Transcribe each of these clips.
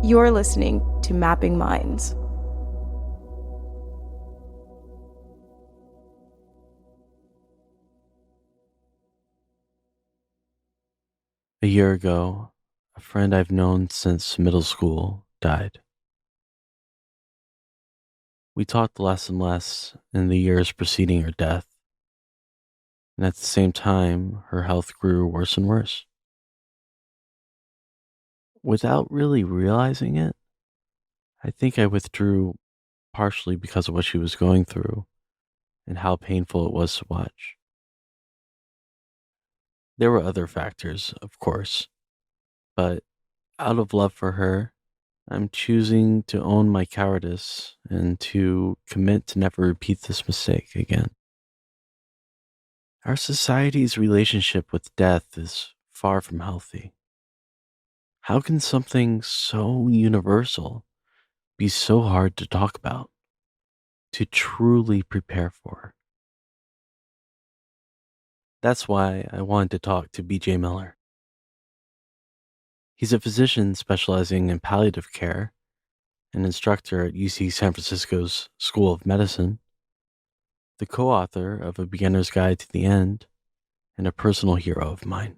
You're listening to Mapping Minds. A year ago, a friend I've known since middle school died. We talked less and less in the years preceding her death, and at the same time, her health grew worse and worse. Without really realizing it, I think I withdrew partially because of what she was going through and how painful it was to watch. There were other factors, of course, but out of love for her, I'm choosing to own my cowardice and to commit to never repeat this mistake again. Our society's relationship with death is far from healthy. How can something so universal be so hard to talk about, to truly prepare for? That's why I wanted to talk to BJ Miller. He's a physician specializing in palliative care, an instructor at UC San Francisco's School of Medicine, the co-author of A Beginner's Guide to the End, and a personal hero of mine.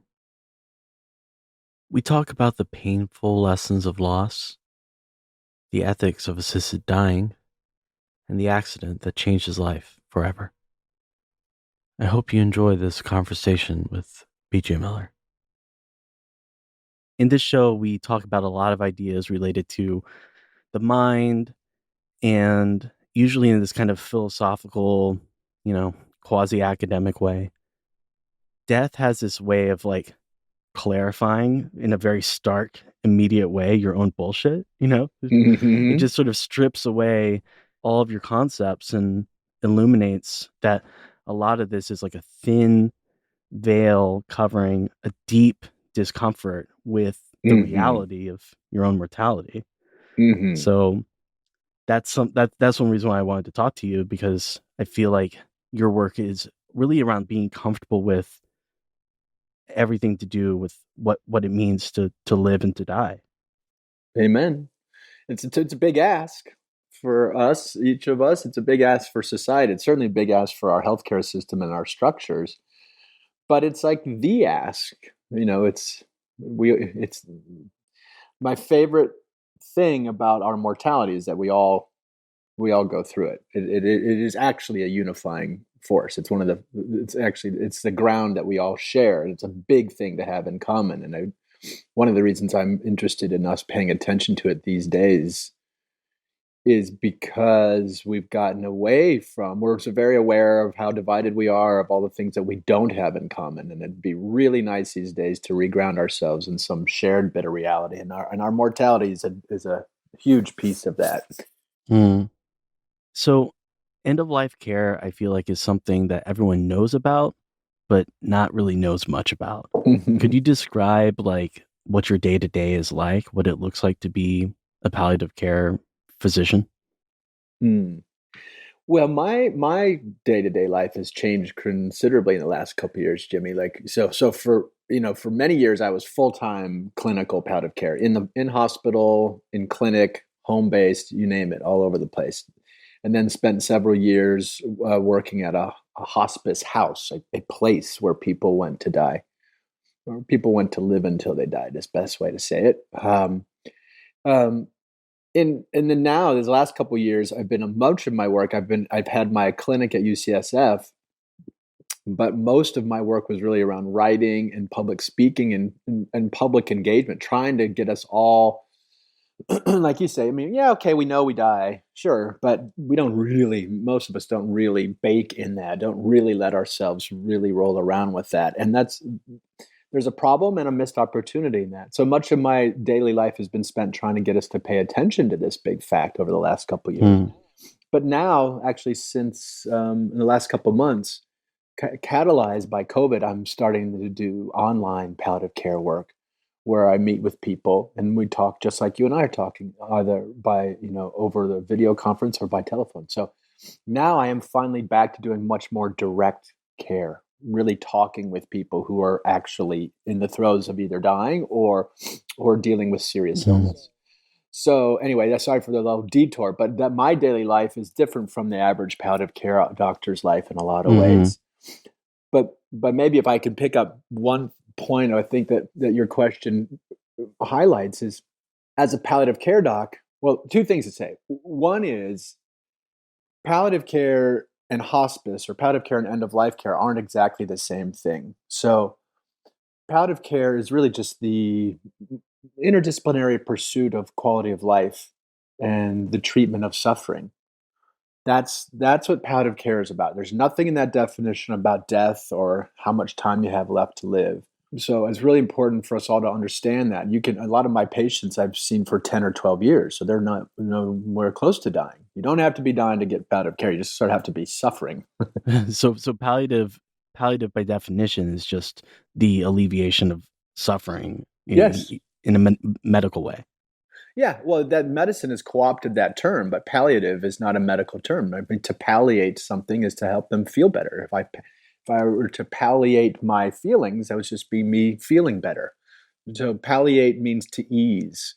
We talk about the painful lessons of loss, the ethics of assisted dying, and the accident that changed his life forever. I hope you enjoy this conversation with BJ Miller. In this show, we talk about a lot of ideas related to the mind, and usually in this kind of philosophical, quasi-academic way. Death has this way of clarifying in a very stark, immediate way your own bullshit, It just sort of strips away all of your concepts and illuminates that a lot of this is like a thin veil covering a deep discomfort with the reality of your own mortality. So that's one reason why I wanted to talk to you, because I feel like your work is really around being comfortable with everything to do with what it means to live and to die. Amen. It's a big ask for us, each of us. It's a big ask for society. It's certainly a big ask for our healthcare system and our structures. But it's like the ask. It's my favorite thing about our mortality is that we all go through it. It is actually a unifying force. It's it's the ground that we all share, and it's a big thing to have in common. And one of the reasons I'm interested in us paying attention to it these days is because we've gotten away from, we're so very aware of how divided we are, of all the things that we don't have in common. And it'd be really nice these days to reground ourselves in some shared bit of reality. And our mortality is a huge piece of that. So end-of-life care, I feel like, is something that everyone knows about, but not really knows much about. Could you describe what your day-to-day is like, what it looks like to be a palliative care physician? Well, my day-to-day life has changed considerably in the last couple of years, Jimmy. So for many years I was full-time clinical palliative care in hospital, in clinic, home-based, you name it, all over the place. And then spent several years working at a hospice house, a place where people went to die, or people went to live until they died, is the best way to say it. And then now, these last couple of years, much of my work, I've had my clinic at UCSF, but most of my work was really around writing and public speaking and public engagement, trying to get us all, like you say, yeah, okay, we know we die, sure, but most of us don't really bake in that, don't really let ourselves really roll around with that. And there's a problem and a missed opportunity in that. So much of my daily life has been spent trying to get us to pay attention to this big fact over the last couple of years. But now, actually, since in the last couple of months, catalyzed by COVID, I'm starting to do online palliative care work, where I meet with people and we talk just like you and I are talking, either by, over the video conference or by telephone. So now I am finally back to doing much more direct care really talking with people who are actually in the throes of either dying or dealing with serious illness. So anyway, that's sorry for the little detour, but that my daily life is different from the average palliative care doctor's life in a lot of ways. But maybe if I could pick up one point, I think that your question highlights is, as a palliative care doc, well, two things to say. One is palliative care and hospice, or palliative care and end of life care, aren't exactly the same thing. So palliative care is really just the interdisciplinary pursuit of quality of life and the treatment of suffering. That's what palliative care is about. There's nothing in that definition about death or how much time you have left to live. So it's really important for us all to understand that. A lot of my patients I've seen for 10 or 12 years, so they're not nowhere close to dying. You don't have to be dying to get palliative care. You just sort of have to be suffering. So palliative by definition is just the alleviation of suffering Yes. in a medical way. Yeah, well, that medicine has co-opted that term, but palliative is not a medical term. I mean, to palliate something is to help them feel better. If I were to palliate my feelings, that would just be me feeling better. So palliate means to ease.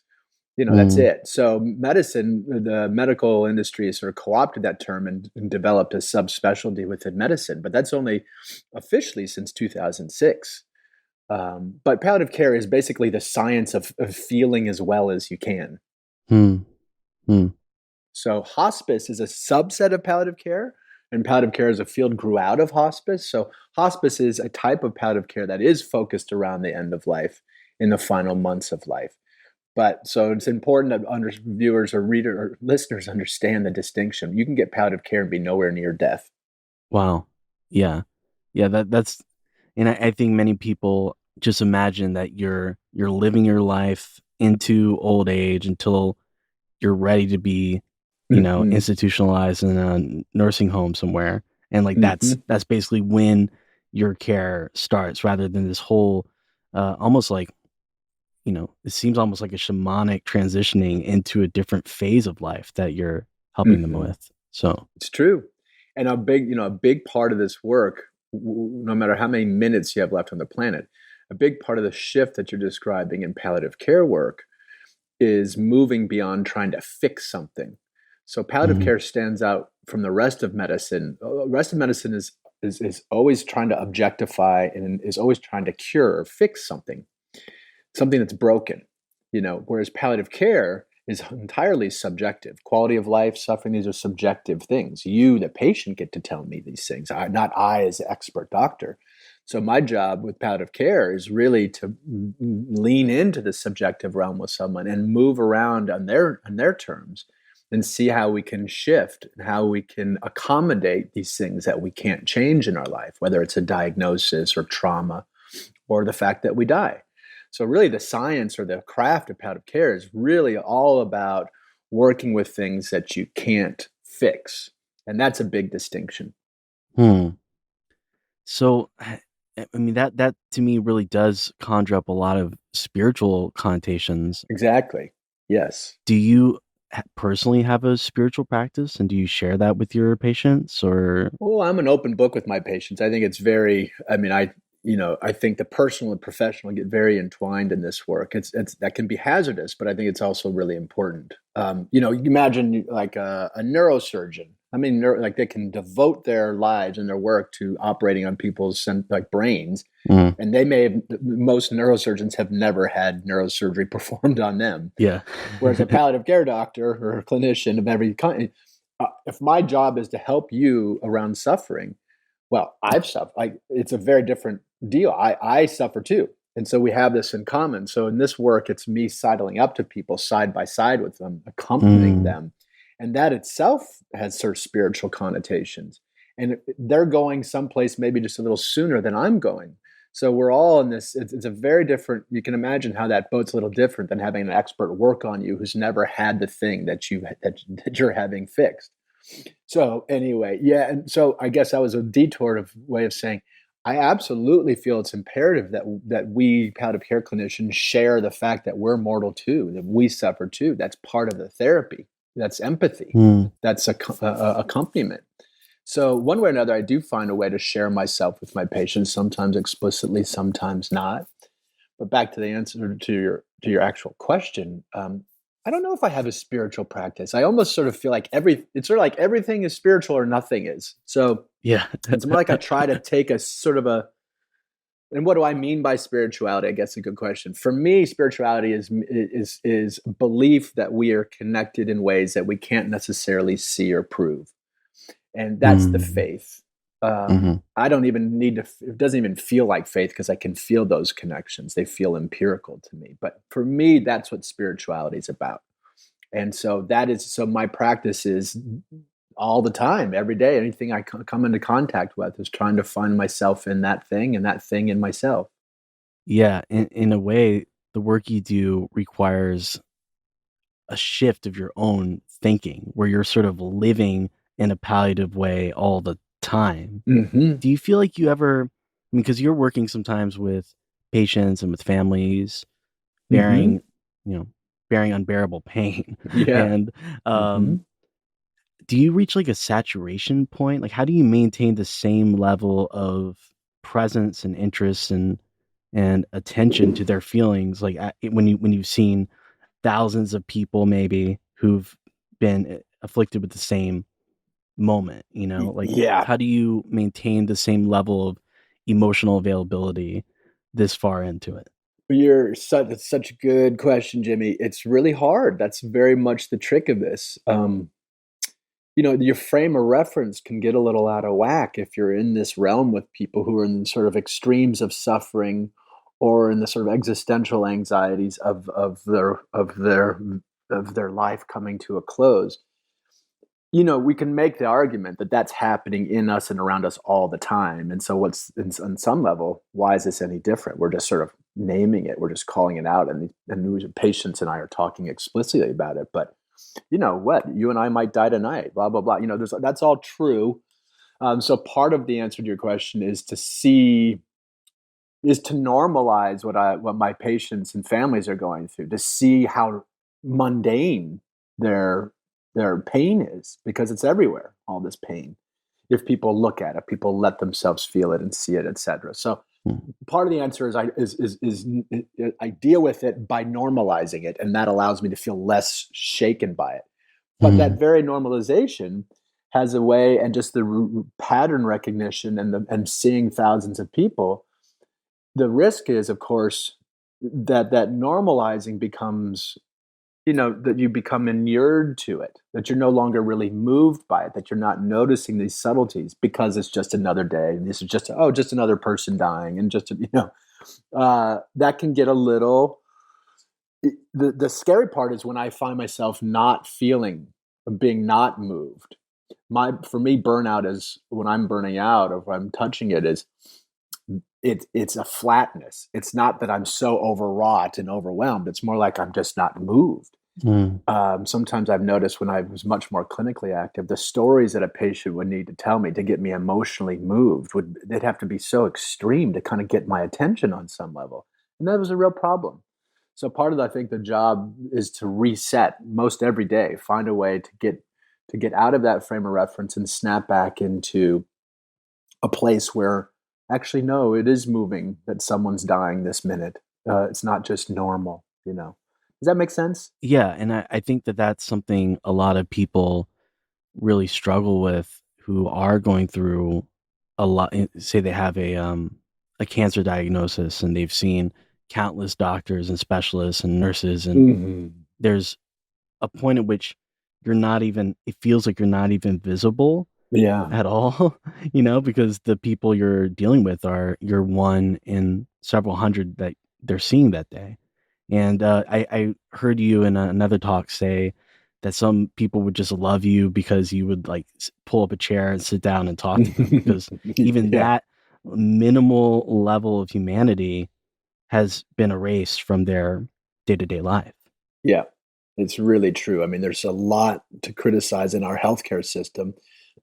That's it. So medicine, the medical industry has sort of co-opted that term and developed a subspecialty within medicine, but that's only officially since 2006. But palliative care is basically the science of feeling as well as you can. So hospice is a subset of palliative care, and palliative care as a field grew out of hospice. So hospice is a type of palliative care that is focused around the end of life, in the final months of life. But so it's important that viewers or listeners understand the distinction. You can get palliative care and be nowhere near death. Wow. Yeah. That's, and I think many people just imagine that you're living your life into old age until you're ready to be, institutionalized in a nursing home somewhere, and like that's basically when your care starts, rather than this whole almost like, it seems almost like a shamanic transitioning into a different phase of life that you're helping them with. So it's true. And a big part of this work, no matter how many minutes you have left on the planet, a big part of the shift that you're describing in palliative care work is moving beyond trying to fix something. So palliative care stands out from the rest of medicine. The rest of medicine is always trying to objectify and is always trying to cure or fix something that's broken, whereas palliative care is entirely subjective. Quality of life, suffering, these are subjective things. You, the patient, get to tell me these things, not I as the expert doctor. So my job with palliative care is really to lean into the subjective realm with someone and move around on their terms and see how we can shift and how we can accommodate these things that we can't change in our life, whether it's a diagnosis or trauma or the fact that we die. So really the science or the craft of palliative care is really all about working with things that you can't fix. And that's a big distinction. So, I mean, that to me really does conjure up a lot of spiritual connotations. Exactly. Yes. Do you personally have a spiritual practice, and do you share that with your patients, or? Well, I'm an open book with my patients. I think it's I think the personal and professional get very entwined in this work. It's that can be hazardous, but I think it's also really important. You imagine like a neurosurgeon. I mean, they can devote their lives and their work to operating on people's brains, and most neurosurgeons have never had neurosurgery performed on them. Yeah. Whereas a palliative care doctor or a clinician of every kind, if my job is to help you around suffering, well, I've suffered. It's a very different deal. I suffer too. And so we have this in common. So in this work, it's me sidling up to people side by side with them, accompanying them. And that itself has sort of spiritual connotations. And they're going someplace maybe just a little sooner than I'm going. So we're all in this. It's a very different, you can imagine how that boat's a little different than having an expert work on you who's never had the thing that you're having fixed. So anyway, yeah. And so I guess that was a detour way of saying, I absolutely feel it's imperative that we palliative care clinicians share the fact that we're mortal too, that we suffer too. That's part of the therapy. That's empathy. That's accompaniment. So one way or another, I do find a way to share myself with my patients, sometimes explicitly, sometimes not. But back to the answer to your actual question, I don't know if I have a spiritual practice. I almost sort of feel like it's sort of like everything is spiritual or nothing is. So Yeah. it's more like I try to take a sort of a, and what do I mean by spirituality? I guess a good question. For me, spirituality is belief that we are connected in ways that we can't necessarily see or prove, and that's the Mm. faith. Mhm. I don't even need to. It doesn't even feel like faith because I can feel those connections. They feel empirical to me. But for me, that's what spirituality is about. And so my practice is all the time, every day. Anything I come into contact with is trying to find myself in that thing and that thing in myself. Yeah, in a way, the work you do requires a shift of your own thinking where you're sort of living in a palliative way all the time. Hmm. Do you feel like you ever, I mean, because you're working sometimes with patients and with families Hmm. bearing, you know, bearing unbearable pain. Yeah. And Hmm. do you reach like a saturation point? Like, how do you maintain the same level of presence and interest and attention to their feelings? Like when you've seen thousands of people maybe who've been afflicted with the same moment, like Yeah. how do you maintain the same level of emotional availability this far into it? It's such a good question, Jimmy. It's really hard. That's very much the trick of this. Your frame of reference can get a little out of whack if you're in this realm with people who are in sort of extremes of suffering or in the sort of existential anxieties of their life coming to a close. We can make the argument that that's happening in us and around us all the time. And so on some level, why is this any different? We're just sort of naming it. We're just calling it out. And patients and I are talking explicitly about it. But you know what? You and I might die tonight, blah, blah, blah. That's all true. So part of the answer to your question is to normalize what my patients and families are going through, to see how mundane their their pain is, because it's everywhere, all this pain. If people look at it, people let themselves feel it and see it, etc. So Mm. part of the answer is I deal with it by normalizing it, and that allows me to feel less shaken by it. But that Mm. very normalization has a way, and just the pattern recognition and seeing thousands of people, the risk is, of course, that normalizing becomes, that you become inured to it, that you're no longer really moved by it, that you're not noticing these subtleties because it's just another day, and this is just another person dying, and that can get a little. The scary part is when I find myself not feeling, being not moved. For me, burnout is when I'm burning out, or if I'm touching it, is it's a flatness. It's not that I'm so overwrought and overwhelmed. It's more like I'm just not moved. Mm. Sometimes I've noticed when I was much more clinically active, the stories that a patient would need to tell me to get me emotionally moved they'd have to be so extreme to kind of get my attention on some level, and that was a real problem. So part of, I think, the job is to reset most every day, find a way to get out of that frame of reference and snap back into a place where actually, no, it is moving that someone's dying this minute. It's not just normal. Does that make sense? Yeah, and I think that that's something a lot of people really struggle with who are going through a lot. Say they have a cancer diagnosis and they've seen countless doctors and specialists and nurses, and Hmm. there's a point at which it feels like you're not even visible Yeah. at all, because the people you're dealing with are you're one in several hundred that they're seeing that day. And I heard you in another talk say that some people would just love you because you would like pull up a chair and sit down and talk to them, because even Yeah. that minimal level of humanity has been erased from their day-to-day life. Yeah. It's really true. I mean, there's a lot to criticize in our healthcare system,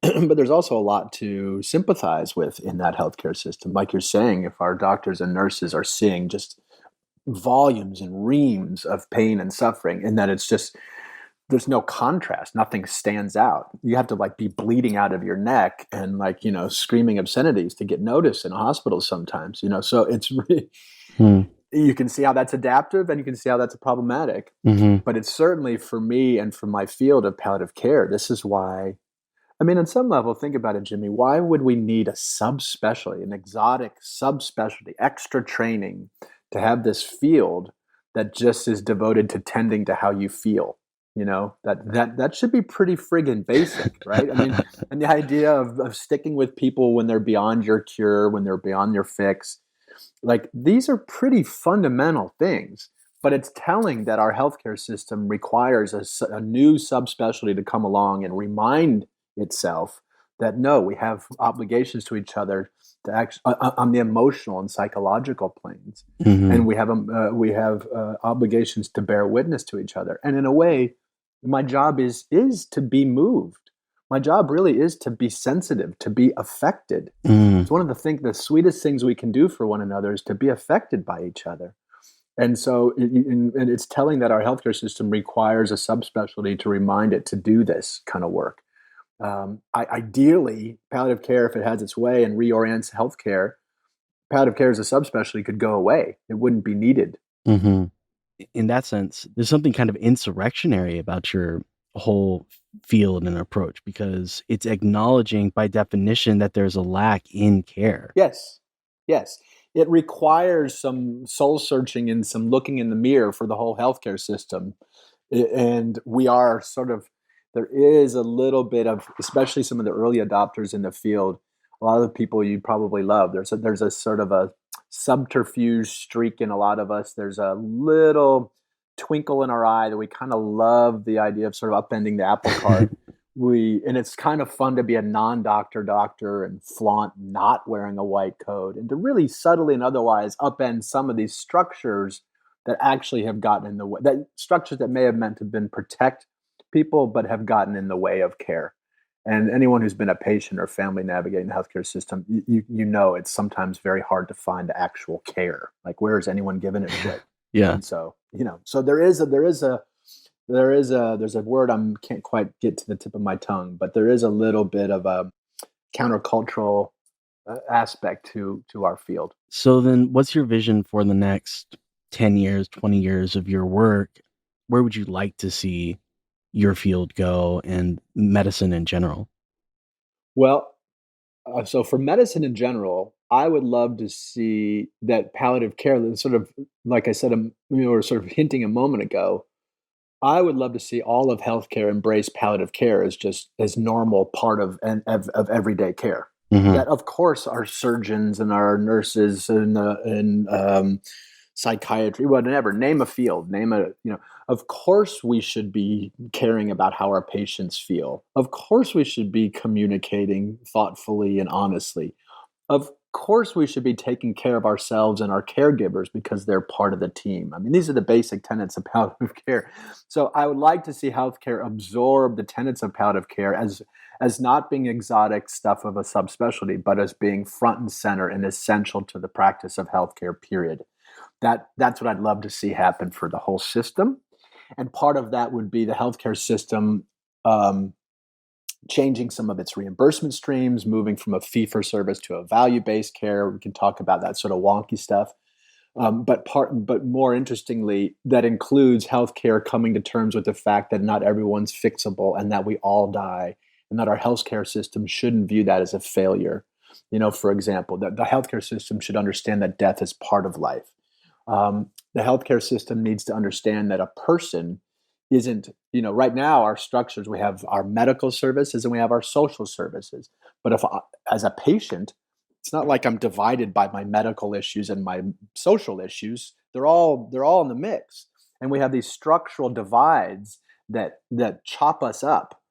but there's also a lot to sympathize with in that healthcare system. Like you're saying, if our doctors and nurses are seeing just volumes and reams of pain and suffering, and that it's just there's no contrast. Nothing stands out. You have to like be bleeding out of your neck and like, screaming obscenities to get noticed in a hospital sometimes, so it's really, Hmm. you can see how that's adaptive and you can see how that's problematic. Mm-hmm. But it's certainly for me and for my field of palliative care, this is why, I mean, on some level, think about it, Jimmy. Why would we need a subspecialty, an exotic subspecialty, extra training to have this field that just is devoted to tending to how you feel? That should be pretty friggin' basic, right? I mean, and the idea of sticking with people when they're beyond your cure, when they're beyond your fix, like these are pretty fundamental things. But it's telling that our healthcare system requires a new subspecialty to come along and remind itself that no, we have obligations to each other to act on the emotional and psychological planes, Mm-hmm. and we have obligations to bear witness to each other. And in a way, my job is to be moved. My job really is to be sensitive, to be affected. Mm. It's one of the sweetest things we can do for one another is to be affected by each other. And so, and it's telling that our healthcare system requires a subspecialty to remind it to do this kind of work. Ideally, palliative care, if it has its way and reorients healthcare, palliative care as a subspecialty could go away. It wouldn't be needed. Mm-hmm. In that sense, there's something kind of insurrectionary about your whole field and approach because it's acknowledging by definition that there's a lack in care. Yes, yes. It requires some soul searching and some looking in the mirror for the whole healthcare system. And we are there is a little bit of, especially some of the early adopters in the field, a lot of the people you probably love. There's a sort of a subterfuge streak in a lot of us. There's a little twinkle in our eye that we kind of love the idea of sort of upending the apple cart. And it's kind of fun to be a non-doctor and flaunt not wearing a white coat and to really subtly and otherwise upend some of these structures that actually have gotten in the way, that structures that may have meant to have been protect people, but have gotten in the way of care. And anyone who's been a patient or family navigating the healthcare system, you know it's sometimes very hard to find actual care. Like, where is anyone giving it shit? Yeah. And so, so there's a word can't quite get to the tip of my tongue, but there is a little bit of a countercultural aspect to our field. So then what's your vision for the next 10 years, 20 years of your work? Where would you like to see your field go and medicine in general? Well, so for medicine in general, I would love to see that palliative care, sort of like I said, we were sort of hinting a moment ago. I would love to see all of healthcare embrace palliative care as just as normal part of everyday care. Mm-hmm. That of course our surgeons and our nurses and psychiatry, whatever, name a field, of course we should be caring about how our patients feel. Of course we should be communicating thoughtfully and honestly. Of course we should be taking care of ourselves and our caregivers because they're part of the team. I mean, these are the basic tenets of palliative care. So I would like to see healthcare absorb the tenets of palliative care as not being exotic stuff of a subspecialty, but as being front and center and essential to the practice of healthcare, period. That's what I'd love to see happen for the whole system. And part of that would be the healthcare system changing some of its reimbursement streams, moving from a fee-for-service to a value-based care. We can talk about that sort of wonky stuff. But more interestingly, that includes healthcare coming to terms with the fact that not everyone's fixable and that we all die, and that our healthcare system shouldn't view that as a failure. For example, that the healthcare system should understand that death is part of life. The healthcare system needs to understand that a person isn't, right now our structures, we have our medical services and we have our social services. But as a patient, it's not like I'm divided by my medical issues and my social issues. They're all in the mix. And we have these structural divides that chop us up.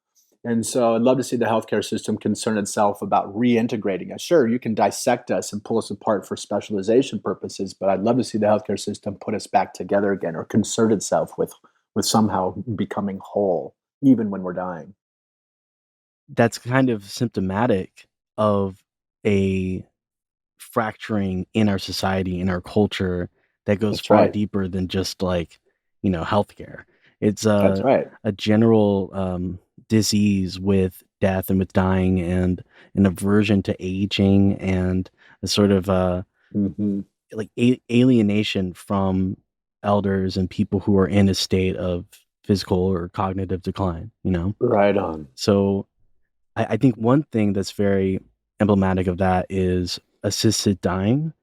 And so I'd love to see the healthcare system concern itself about reintegrating us. Sure, you can dissect us and pull us apart for specialization purposes, but I'd love to see the healthcare system put us back together again or concern itself with somehow becoming whole, even when we're dying. That's kind of symptomatic of a fracturing in our society, in our culture, that goes That's far right. deeper than just like, healthcare. It's That's right. a general disease with death and with dying, and an aversion to aging, and a sort of Hmm. like alienation from elders and people who are in a state of physical or cognitive decline, you know? Right on. So I think one thing that's very emblematic of that is assisted dying,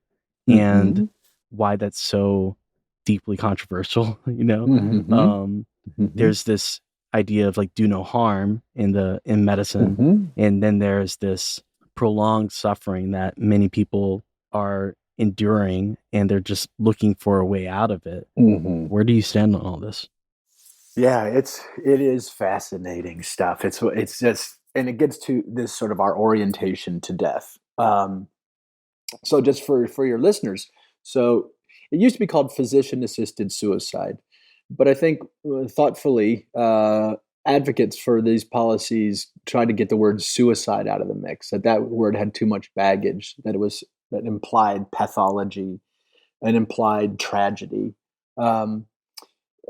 and Hmm. why that's so deeply controversial, you know? Hmm. Um, Hmm. there's this idea of like do no harm in medicine, Hmm. and then there's this prolonged suffering that many people are enduring, and they're just looking for a way out of it. Hmm. Where do you stand on all this? Yeah, it is fascinating stuff. It's just, and it gets to this sort of our orientation to death. So just for your listeners, so it used to be called physician assisted suicide, but I think thoughtfully advocates for these policies tried to get the word suicide out of the mix. That word had too much baggage. That implied pathology and implied tragedy. Um,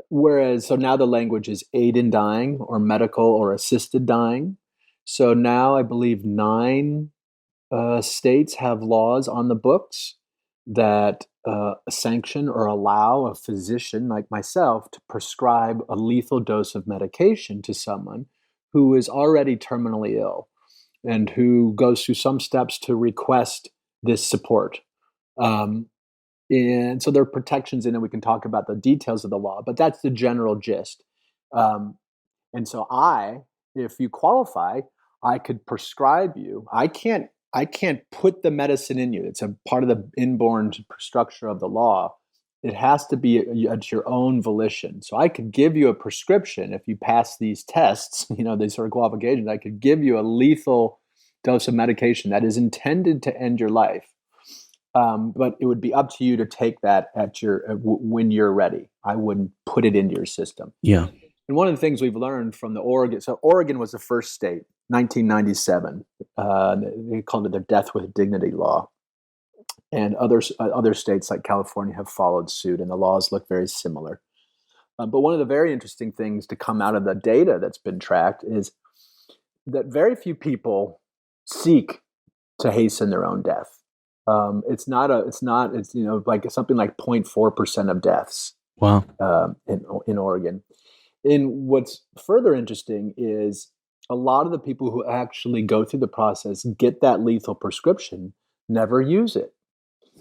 Whereas, so now the language is aid in dying or medical or assisted dying. So now I believe nine states have laws on the books that sanction or allow a physician like myself to prescribe a lethal dose of medication to someone who is already terminally ill and who goes through some steps to request this support. Um, and so there are protections in it. We can talk about the details of the law, but that's the general gist. Um, and so if you qualify, I could prescribe you. I can't put the medicine in you. It's a part of the inborn structure of the law. It has to be at your own volition. So I could give you a prescription if you pass these tests, these sort of qualifications. I could give you a lethal dose of medication that is intended to end your life. But it would be up to you to take that when you're ready. I wouldn't put it into your system. Yeah. And one of the things we've learned from Oregon was the first state, 1997. They called it their Death with Dignity law. And other states like California have followed suit, and the laws look very similar. But one of the very interesting things to come out of the data that's been tracked is that very few people seek to hasten their own death. It's like something like 0.4% of deaths Wow. in Oregon. And what's further interesting is a lot of the people who actually go through the process, get that lethal prescription, never use it.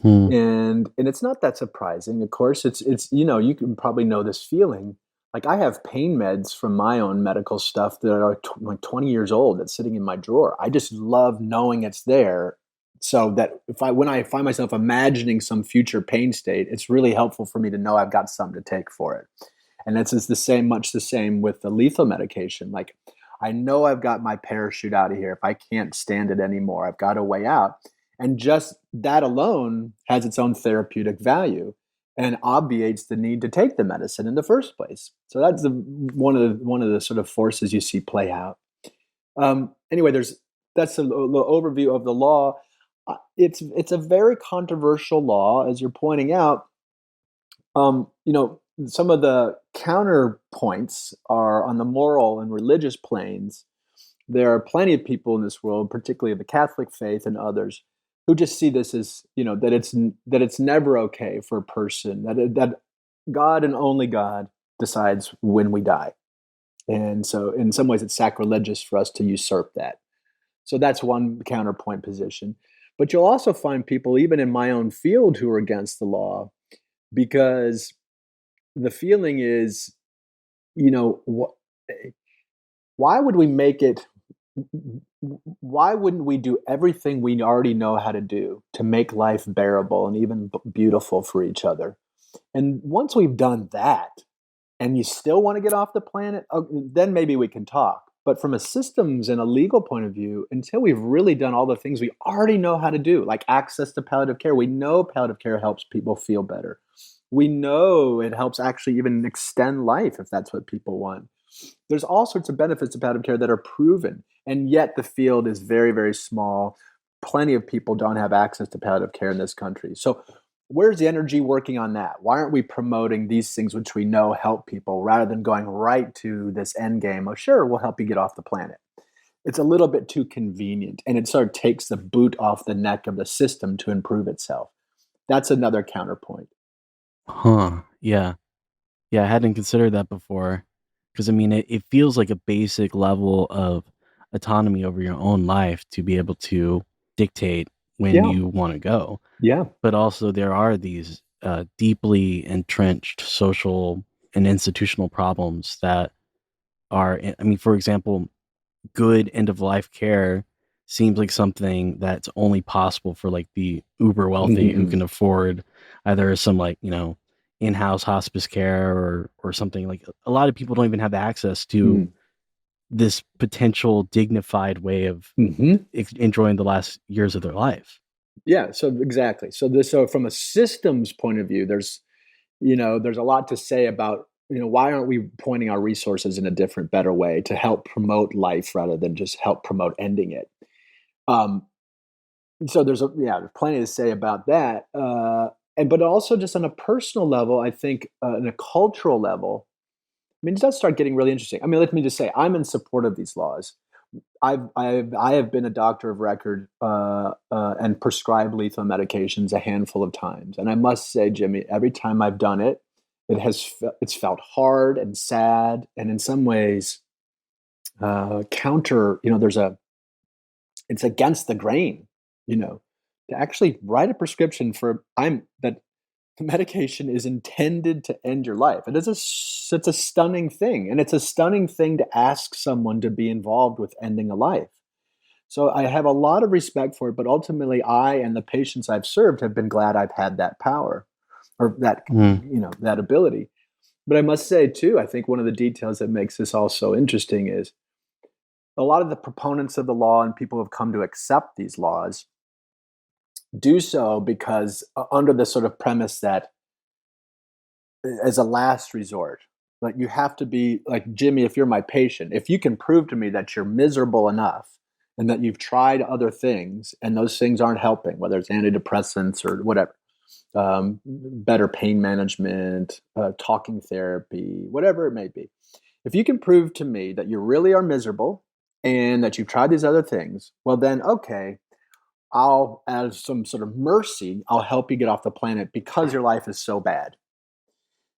Hmm. And it's not that surprising. Of course, it's you can probably know this feeling. Like I have pain meds from my own medical stuff that are like 20 years old that's sitting in my drawer. I just love knowing it's there, so that when I find myself imagining some future pain state, it's really helpful for me to know I've got something to take for it. And that's much the same with the lethal medication. Like I know I've got my parachute out of here. If I can't stand it anymore, I've got a way out. And just that alone has its own therapeutic value and obviates the need to take the medicine in the first place. So that's one of the sort of forces you see play out. Anyway, that's a little overview of the law. It's a very controversial law, as you're pointing out. Some of the counterpoints are on the moral and religious planes. There are plenty of people in this world, particularly of the Catholic faith and others, who just see this as that it's never okay for a person, that God and only God decides when we die, and so in some ways it's sacrilegious for us to usurp that. So that's one counterpoint position. But you'll also find people, even in my own field, who are against the law because the feeling is, what? Why would we make it? Why wouldn't we do everything we already know how to do to make life bearable and even beautiful for each other? And once we've done that, and you still want to get off the planet, then maybe we can talk. But from a systems and a legal point of view, until we've really done all the things we already know how to do, like access to palliative care, we know palliative care helps people feel better. We know it helps actually even extend life if that's what people want. There's all sorts of benefits to palliative care that are proven, and yet the field is very, very small. Plenty of people don't have access to palliative care in this country. So where's the energy working on that? Why aren't we promoting these things which we know help people rather than going right to this end game of, sure, we'll help you get off the planet? It's a little bit too convenient, and it sort of takes the boot off the neck of the system to improve itself. That's another counterpoint. Huh. Yeah. Yeah, I hadn't considered that before. Because I mean, it feels like a basic level of autonomy over your own life to be able to dictate when Yeah, you want to go. yeah. But also, there are these deeply entrenched social and institutional problems that are, I mean, for example, good end of life care seems like something that's only possible for like the uber wealthy who Mhm. can afford either some like, in-house hospice care or something. Like a lot of people don't even have access to Mhm. this potential dignified way of Mhm. enjoying the last years of their life. Yeah, so exactly. So from a systems point of view, there's a lot to say about, why aren't we pointing our resources in a different, better way to help promote life rather than just help promote ending it? Um, so there's plenty to say about that. And but also just on a personal level, I think on a cultural level, I mean, it does start getting really interesting. I mean, let me just say, I'm in support of these laws. I have been a doctor of record and prescribed lethal medications a handful of times, and I must say, Jimmy, every time I've done it, it's felt hard and sad, and in some ways counter. It's against the grain, to actually write a prescription for I'm that the medication is intended to end your life. It's a stunning thing, and it's a stunning thing to ask someone to be involved with ending a life. So I have a lot of respect for it, but ultimately I and the patients I've served have been glad I've had that power or Mm. that ability. But I must say too, I think one of the details that makes this all so interesting is a lot of the proponents of the law and people who have come to accept these laws do so because under the sort of premise that as a last resort, like you have to be like, Jimmy, if you're my patient, if you can prove to me that you're miserable enough and that you've tried other things and those things aren't helping, whether it's antidepressants or whatever, better pain management, talking therapy, whatever it may be. If you can prove to me that you really are miserable and that you've tried these other things, well, then, okay, I'll, as some sort of mercy, I'll help you get off the planet because your life is so bad.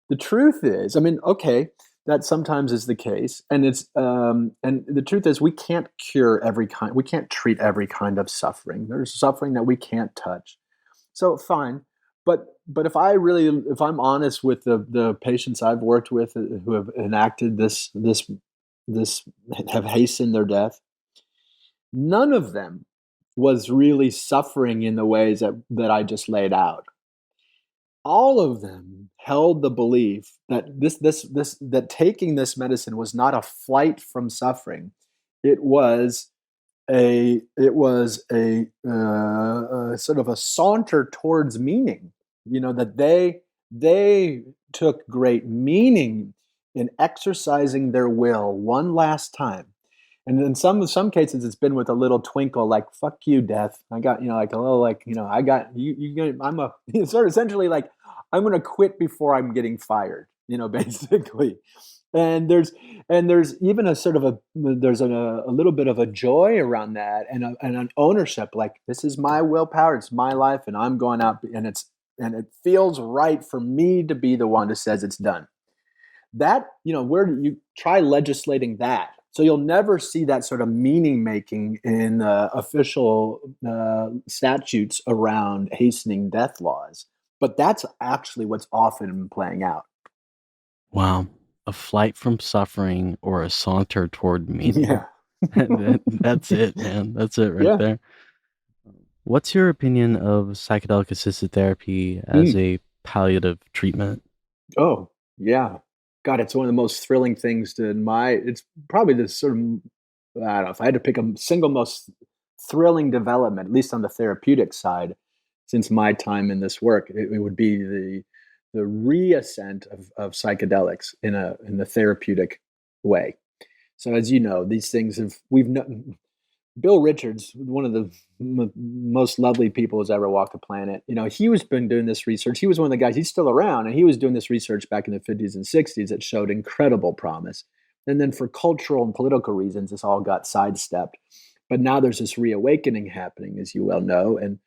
The truth is, I mean, okay, that sometimes is the case, and the truth is, we can't treat every kind of suffering. There's suffering that we can't touch. So fine, but if I'm honest with the patients I've worked with who have enacted this have hastened their death, none of them was really suffering in the ways that I just laid out. All of them held the belief that that taking this medicine was not a flight from suffering. It was a sort of a saunter towards meaning. That they took great meaning in exercising their will one last time. And in some cases, it's been with a little twinkle, like "fuck you, death." I got like a little like I got you. I'm a sort of essentially like I'm going to quit before I'm getting fired. Basically. And there's even a sort of a little bit of a joy around that and an ownership, like this is my willpower, it's my life, and I'm going out, and it feels right for me to be the one who says it's done. That, where do you try legislating that? So you'll never see that sort of meaning making in official statutes around hastening death laws. But that's actually what's often playing out. Wow. A flight from suffering or a saunter toward meaning. Yeah. That's it, man. That's it right Yeah. there. What's your opinion of psychedelic assisted therapy as Mm. a palliative treatment? Oh, yeah. God, it's one of the most thrilling things it's probably the sort of, I don't know, if I had to pick a single most thrilling development, at least on the therapeutic side, since my time in this work, it would be the reascent of psychedelics in the therapeutic way. So as you know, these things have Bill Richards, one of the most lovely people who's ever walked the planet, he was been doing this research. He was one of the guys, he's still around, and he was doing this research back in the 50s and 60s that showed incredible promise. And then for cultural and political reasons, this all got sidestepped. But now there's this reawakening happening, as you well know, and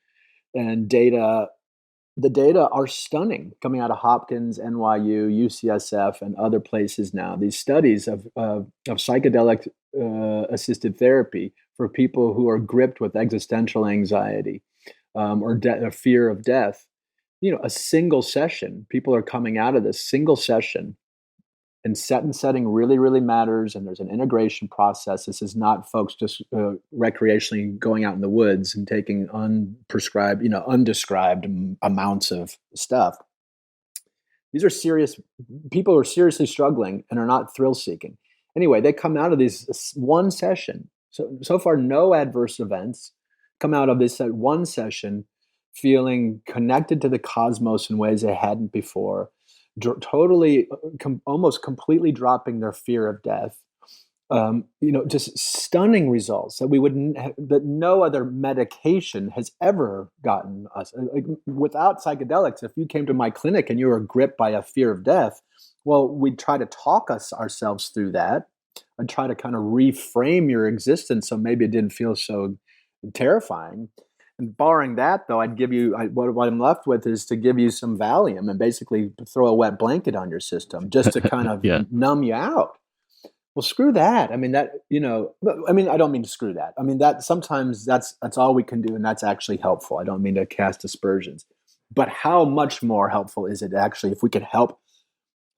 the data are stunning coming out of Hopkins, NYU, UCSF, and other places now. These studies of psychedelic assisted therapy for people who are gripped with existential anxiety or fear of death. A single session, people are coming out of this single session, and setting really, really matters. And there's an integration process. This is not folks just recreationally going out in the woods and taking undescribed amounts of stuff. These are serious people who are seriously struggling and are not thrill seeking. Anyway, they come out of this one session. So far, no adverse events. Come out of this one session feeling connected to the cosmos in ways they hadn't before. Totally, almost completely dropping their fear of death. Just stunning results that that no other medication has ever gotten us. Like, without psychedelics, if you came to my clinic and you were gripped by a fear of death, well, we'd try to talk ourselves through that. I'd try to kind of reframe your existence so maybe it didn't feel so terrifying. And barring that, though, I'd give you what I'm left with is to give you some Valium and basically throw a wet blanket on your system just to kind of numb you out. Well, screw that. I mean, I don't mean to screw that. I mean, that sometimes that's all we can do, and that's actually helpful. I don't mean to cast aspersions, but how much more helpful is it actually if we could help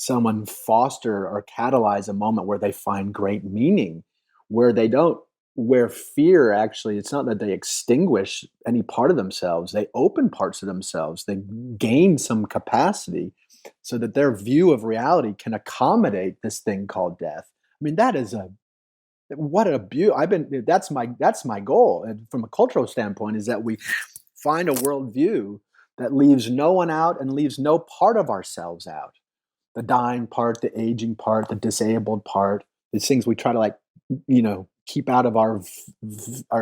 someone foster or catalyze a moment where they find great meaning, where fear actually, it's not that they extinguish any part of themselves, they open parts of themselves, they gain some capacity so that their view of reality can accommodate this thing called death. I mean, what a beauty. That's my goal. And from a cultural standpoint is that we find a worldview that leaves no one out and leaves no part of ourselves out. The dying part, the aging part, the disabled part, these things we try to keep out of our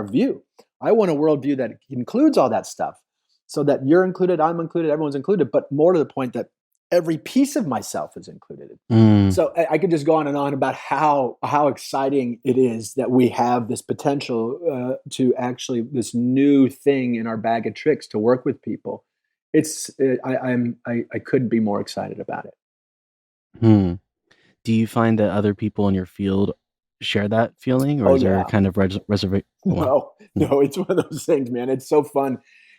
view. I want a worldview that includes all that stuff so that you're included, I'm included, everyone's included, but more to the point that every piece of myself is included. So I could just go on and on about how exciting it is that we have this potential to actually this new thing in our bag of tricks to work with people. I couldn't be more excited about it. Do you find that other people in your field share that feeling, or is there kind of reservation? No, it's one of those things, man. It's so fun.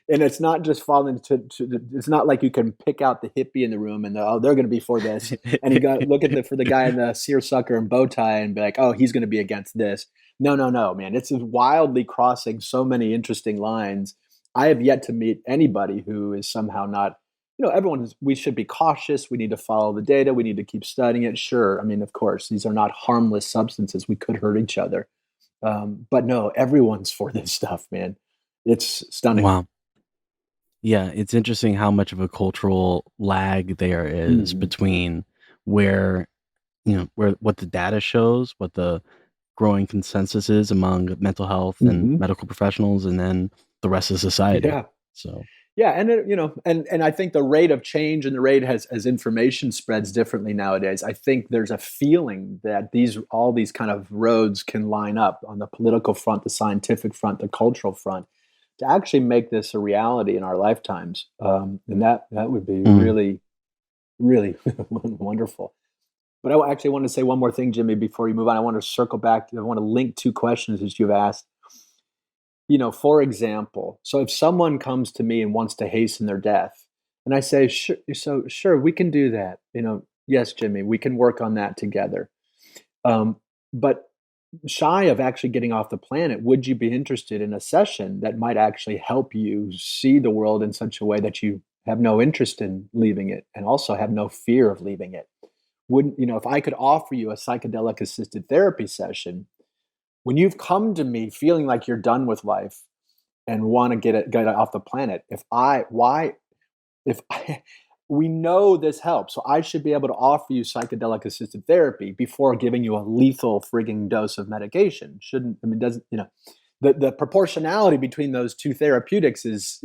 And it's not just falling it's not like you can pick out the hippie in the room and they're going to be for this. And you got look at for the guy in the seersucker and bow tie and be like, oh, he's going to be against this. No, man. It's wildly crossing so many interesting lines. I have yet to meet anybody who is somehow not, we should be cautious. We need to follow the data. We need to keep studying it. Sure. I mean, of course, these are not harmless substances. We could hurt each other. But no, everyone's for this stuff, man. It's stunning. Wow. Yeah, it's interesting how much of a cultural lag there is between where what the data shows, what the growing consensus is among mental health and medical professionals, and then the rest of society. Yeah. So yeah, and and I think the rate of change and the rate as information spreads differently nowadays. I think there's a feeling that all these kind of roads can line up on the political front, the scientific front, the cultural front, to actually make this a reality in our lifetimes. And that would be really, really wonderful. But I actually want to say one more thing, Jimmy, before you move on. I want to circle back. I want to link two questions that you've asked. For example, so if someone comes to me and wants to hasten their death, and I say, sure, we can do that. Yes, Jimmy, we can work on that together. But shy of actually getting off the planet, would you be interested in a session that might actually help you see the world in such a way that you have no interest in leaving it and also have no fear of leaving it? If I could offer you a psychedelic assisted therapy session, when you've come to me feeling like you're done with life and want to get off the planet, we know this helps, so I should be able to offer you psychedelic assisted therapy before giving you a lethal frigging dose of medication. the proportionality between those two therapeutics is,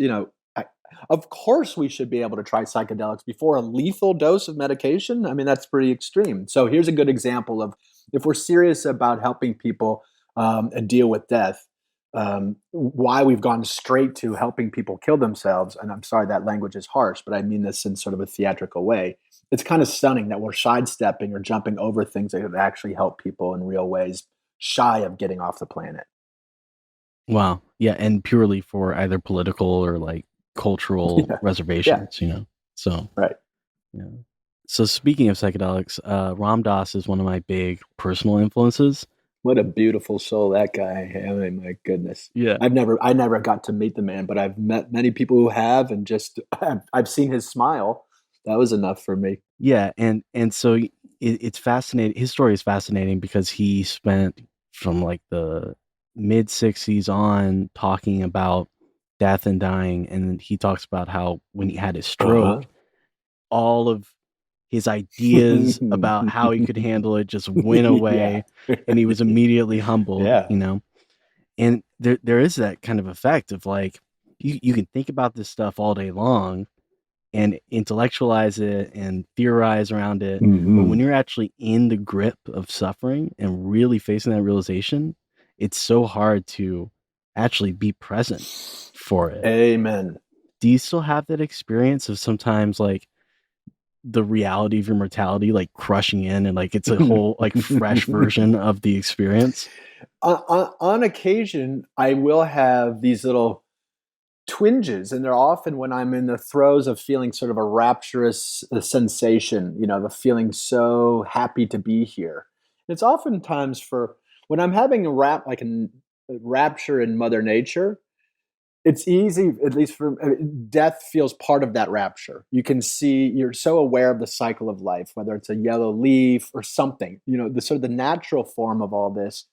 of course we should be able to try psychedelics before a lethal dose of medication. I mean, that's pretty extreme. So here's a good example of, if we're serious about helping people deal with death, why we've gone straight to helping people kill themselves. And I'm sorry that language is harsh, but I mean this in sort of a theatrical way. It's kind of stunning that we're sidestepping or jumping over things that actually help people in real ways, shy of getting off the planet. Wow. Yeah, and purely for either political or like cultural Yeah. reservations, So Right. yeah. So speaking of psychedelics, Ram Dass is one of my big personal influences. What a beautiful soul that guy. I mean, my goodness. Yeah. I never got to meet the man, but I've met many people who have, and just I've seen his smile. That was enough for me. Yeah, and so it's fascinating. His story is fascinating because he spent from like the mid 60s on talking about death and dying, and he talks about how when he had his stroke, all of his ideas about how he could handle it just went away, and he was immediately humbled. And there is that kind of effect of like you can think about this stuff all day long and intellectualize it and theorize around it. But when you're actually in the grip of suffering and really facing that realization, it's so hard to actually be present for it. Amen. Do you still have that experience of sometimes like the reality of your mortality like crushing in, and like it's a whole like fresh version of the experience? On occasion, I will have these little twinges, and they're often when I'm in the throes of feeling sort of a rapturous sensation, the feeling so happy to be here. It's oftentimes for when I'm having a rapture in Mother Nature. It's easy, at least for death feels part of that rapture. You can see, you're so aware of the cycle of life, whether it's a yellow leaf or something, the sort of the natural form of all this.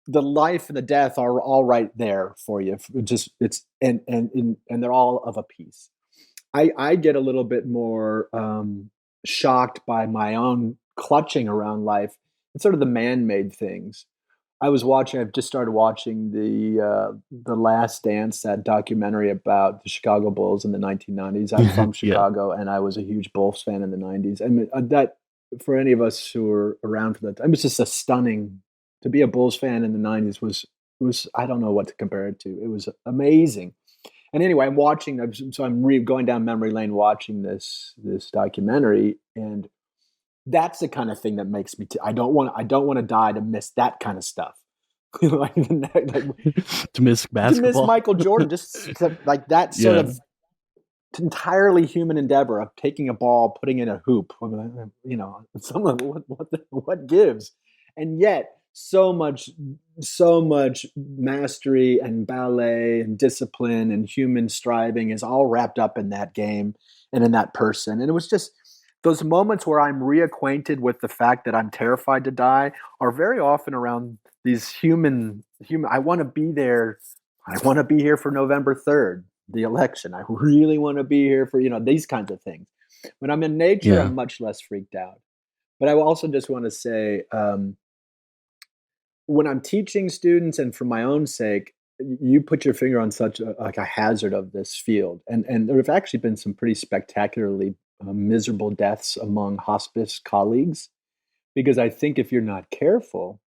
The life and the death are all right there for you. And they're all of a piece. I get a little bit more shocked by my own clutching around life and sort of the man-made things. I've just started watching the Last Dance, that documentary about the Chicago Bulls in the 1990s. I'm from Chicago, and I was a huge Bulls fan in the 90s. I mean, that for any of us who were around for that time, it was just a stunning. To be a Bulls fan in the 90s was I don't know what to compare it to. It was amazing. And anyway, I'm watching. So I'm going down memory lane watching this documentary, and that's the kind of thing that makes me. I don't want to die to miss that kind of stuff. To miss basketball, to miss Michael Jordan, like that sort of entirely human endeavor of taking a ball, putting in a hoop. What gives, and yet so much mastery and ballet and discipline and human striving is all wrapped up in that game and in that person. And it was just those moments where I'm reacquainted with the fact that I'm terrified to die are very often around these human. I want to be there. I want to be here for November 3rd, the election. I really want to be here for, these kinds of things. When I'm in nature, I'm much less freaked out. But I also just want to say, when I'm teaching students, and for my own sake, you put your finger on such a hazard of this field. And there have actually been some pretty spectacularly miserable deaths among hospice colleagues, because I think if you're not careful,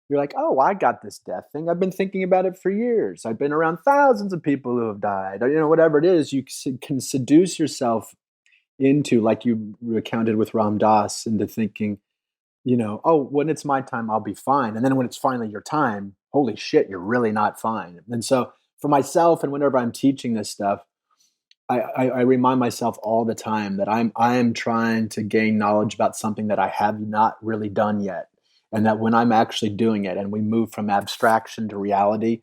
you're like, oh, I got this death thing. I've been thinking about it for years. I've been around thousands of people who have died. Or, whatever it is, you can seduce yourself into, like you recounted with Ram Dass, into thinking, oh, when it's my time, I'll be fine. And then when it's finally your time, holy shit, you're really not fine. And so for myself, and whenever I'm teaching this stuff, I remind myself all the time that I am trying to gain knowledge about something that I have not really done yet. And that when I'm actually doing it and we move from abstraction to reality,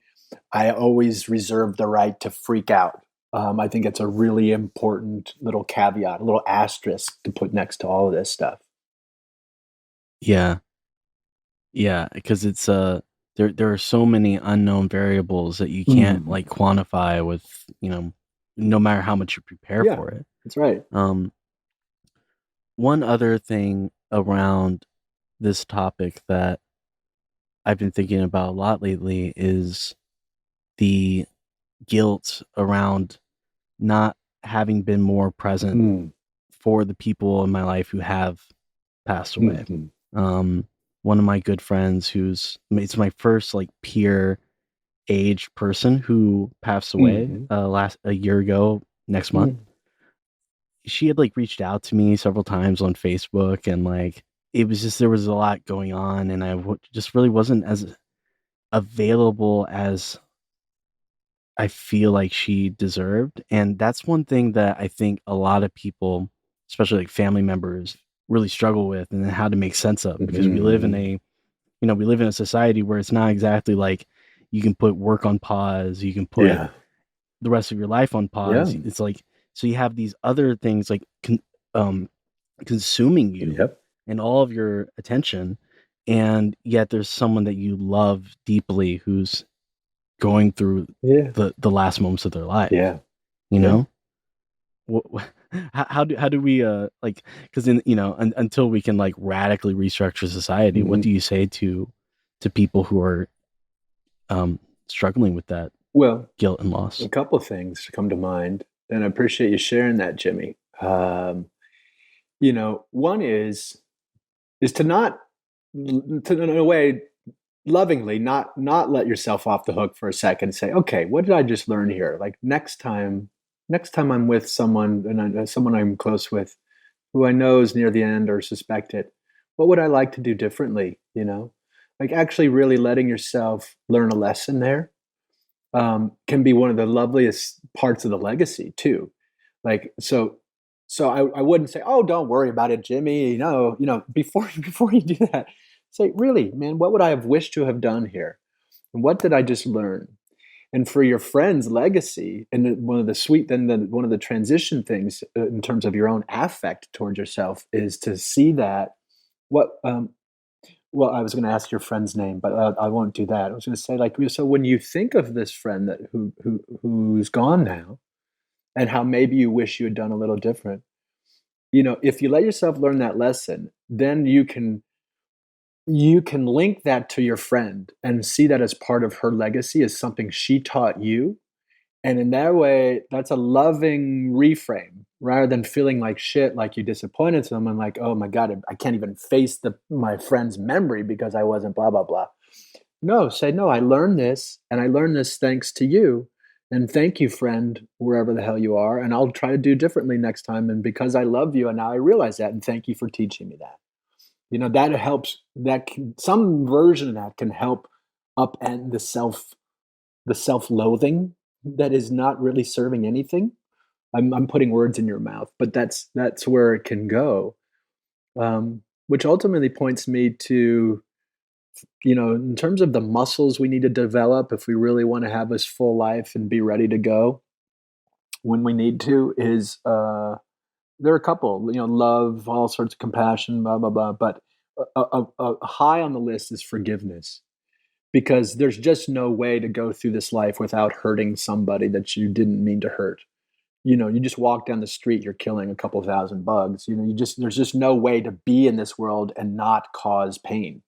I always reserve the right to freak out. I think it's a really important little caveat, a little asterisk to put next to all of this stuff. Yeah, because it's there are so many unknown variables that you can't like quantify with no matter how much you prepare for it. That's right. One other thing around this topic that I've been thinking about a lot lately is the guilt around not having been more present for the people in my life who have passed away. One of my good friends it's my first like peer age person who passed away a year ago next month. She had like reached out to me several times on Facebook, and like it was just there was a lot going on, and just really wasn't as available as I feel like she deserved. And that's one thing that I think a lot of people, especially like family members, really struggle with, and how to make sense of, because we live in a society where it's not exactly like you can put work on pause, you can put the rest of your life on pause. It's like, so you have these other things like consuming you and all of your attention, and yet there's someone that you love deeply who's going through the last moments of their life. You know, how do we like, because until we can like radically restructure society, what do you say to people who are struggling with that guilt and loss? A couple of things come to mind, and I appreciate you sharing that, Jimmy. One is to not, in a way, lovingly not let yourself off the hook for a second and say, okay, what did I just learn here? Like next time I'm with someone, and someone I'm close with who I know is near the end or suspect it, what would I like to do differently? Like actually really letting yourself learn a lesson there can be one of the loveliest parts of the legacy too. Like, so I wouldn't say, oh, don't worry about it, Jimmy. Before you do that, say, really, man, what would I have wished to have done here? And what did I just learn? And for your friend's legacy, and one of the transition things in terms of your own affect towards yourself is to see that well, I was going to ask your friend's name, but I won't do that. I was going to say, like, so when you think of this friend who's gone now, and how maybe you wish you had done a little different, if you let yourself learn that lesson, then you can link that to your friend and see that as part of her legacy, as something she taught you. And in that way, that's a loving reframe, rather than feeling like shit, like you disappointed someone, like, oh my God, I can't even face my friend's memory because I wasn't blah, blah, blah. No, say, no, I learned this, and I learned this thanks to you. And thank you, friend, wherever the hell you are. And I'll try to do differently next time. And because I love you, and now I realize that, and thank you for teaching me that. That helps. Some version of that can help upend the self-loathing that is not really serving anything. I'm putting words in your mouth, but that's where it can go, which ultimately points me to, in terms of the muscles we need to develop if we really want to have this full life and be ready to go when we need to, is there are a couple, love, all sorts of compassion, blah, blah, blah. But a high on the list is forgiveness, because there's just no way to go through this life without hurting somebody that you didn't mean to hurt. You just walk down the street, you're killing a couple thousand bugs. There's just no way to be in this world and not cause pain.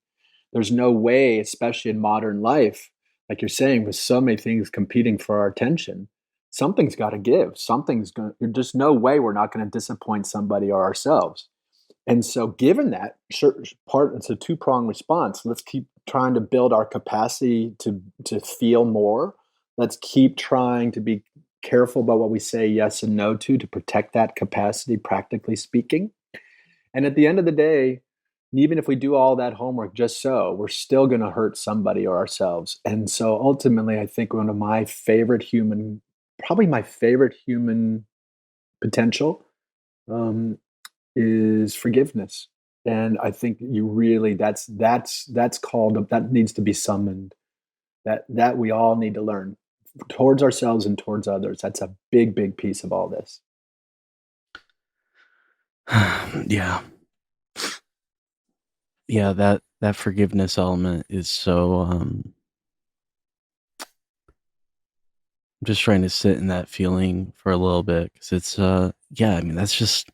There's no way, especially in modern life, like you're saying, with so many things competing for our attention, something's got to give. There's just no way we're not going to disappoint somebody or ourselves. And so given that part, it's a two-pronged response. Let's keep trying to build our capacity to feel more. Let's keep trying to be careful about what we say yes and no to protect that capacity, practically speaking. And at the end of the day, even if we do all that homework just so, we're still going to hurt somebody or ourselves. And so ultimately, I think one of my favorite human potential is forgiveness. And I think that's called, that needs to be summoned, that we all need to learn towards ourselves and towards others. That's a big, big piece of all this. Yeah. That forgiveness element is so I'm just trying to sit in that feeling for a little bit, because it's that's just,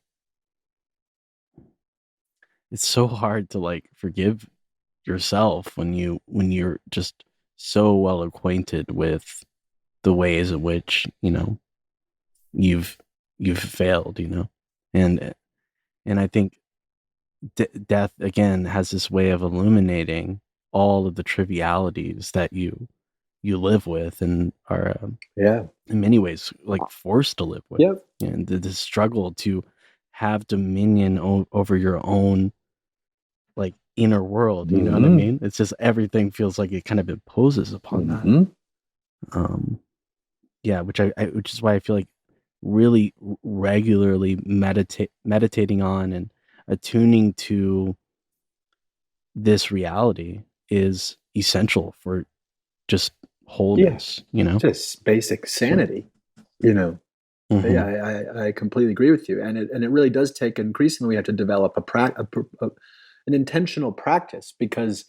it's so hard to like forgive yourself when you're just so well acquainted with the ways in which, you've failed, and I think death again has this way of illuminating all of the trivialities that you live with and are Yeah. in many ways like forced to live with, Yep. and the struggle to have dominion over your own like inner world. You know what I mean? It's just everything feels like it kind of imposes upon that. Yeah, which which is why I feel like really regularly meditating on and attuning to this reality is essential for just wholeness, Just basic sanity, Yeah, I completely agree with you, and it really does take increasingly we have to develop an intentional practice, because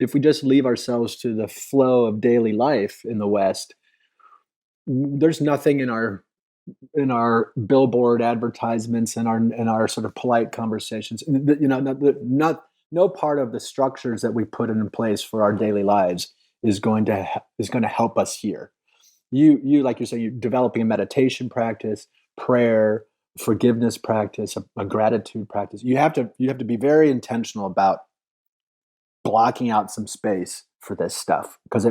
if we just leave ourselves to the flow of daily life in the West, there's nothing in our billboard advertisements and our sort of polite conversations, no part of the structures that we put in place for our daily lives is going to help us here. You like you're saying, you're developing a meditation practice, prayer, forgiveness practice, a gratitude practice. You have to be very intentional about blocking out some space for this stuff, because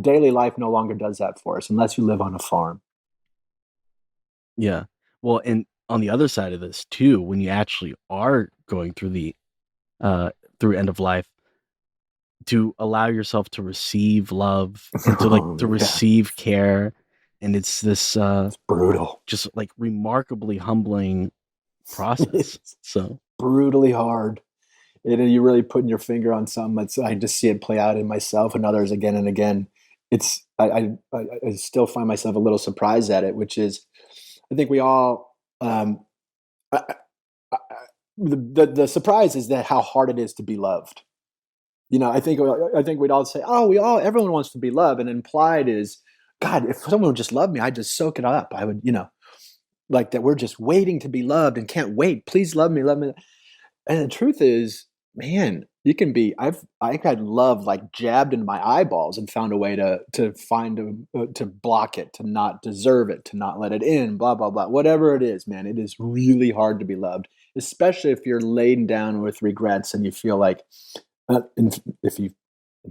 daily life no longer does that for us unless you live on a farm. Yeah. Well, and on the other side of this too, when you actually are going through through end of life, to allow yourself to receive love and to receive care, and it's this it's brutal, just like remarkably humbling process. So brutally hard. You're really putting your finger on something. I just see it play out in myself and others again and again. I still find myself a little surprised at it, which is, I think we all, the surprise is that how hard it is to be loved. I think we'd all say, oh, everyone wants to be loved. And implied is, God, if someone would just love me, I'd just soak it up. I would, like that we're just waiting to be loved and can't wait. Please love me, love me. And the truth is, man, I had love like jabbed into my eyeballs and found a way to block it, to not deserve it, to not let it in, blah, blah, blah. Whatever it is, man, it is really hard to be loved, especially if you're laden down with regrets and you feel like, if you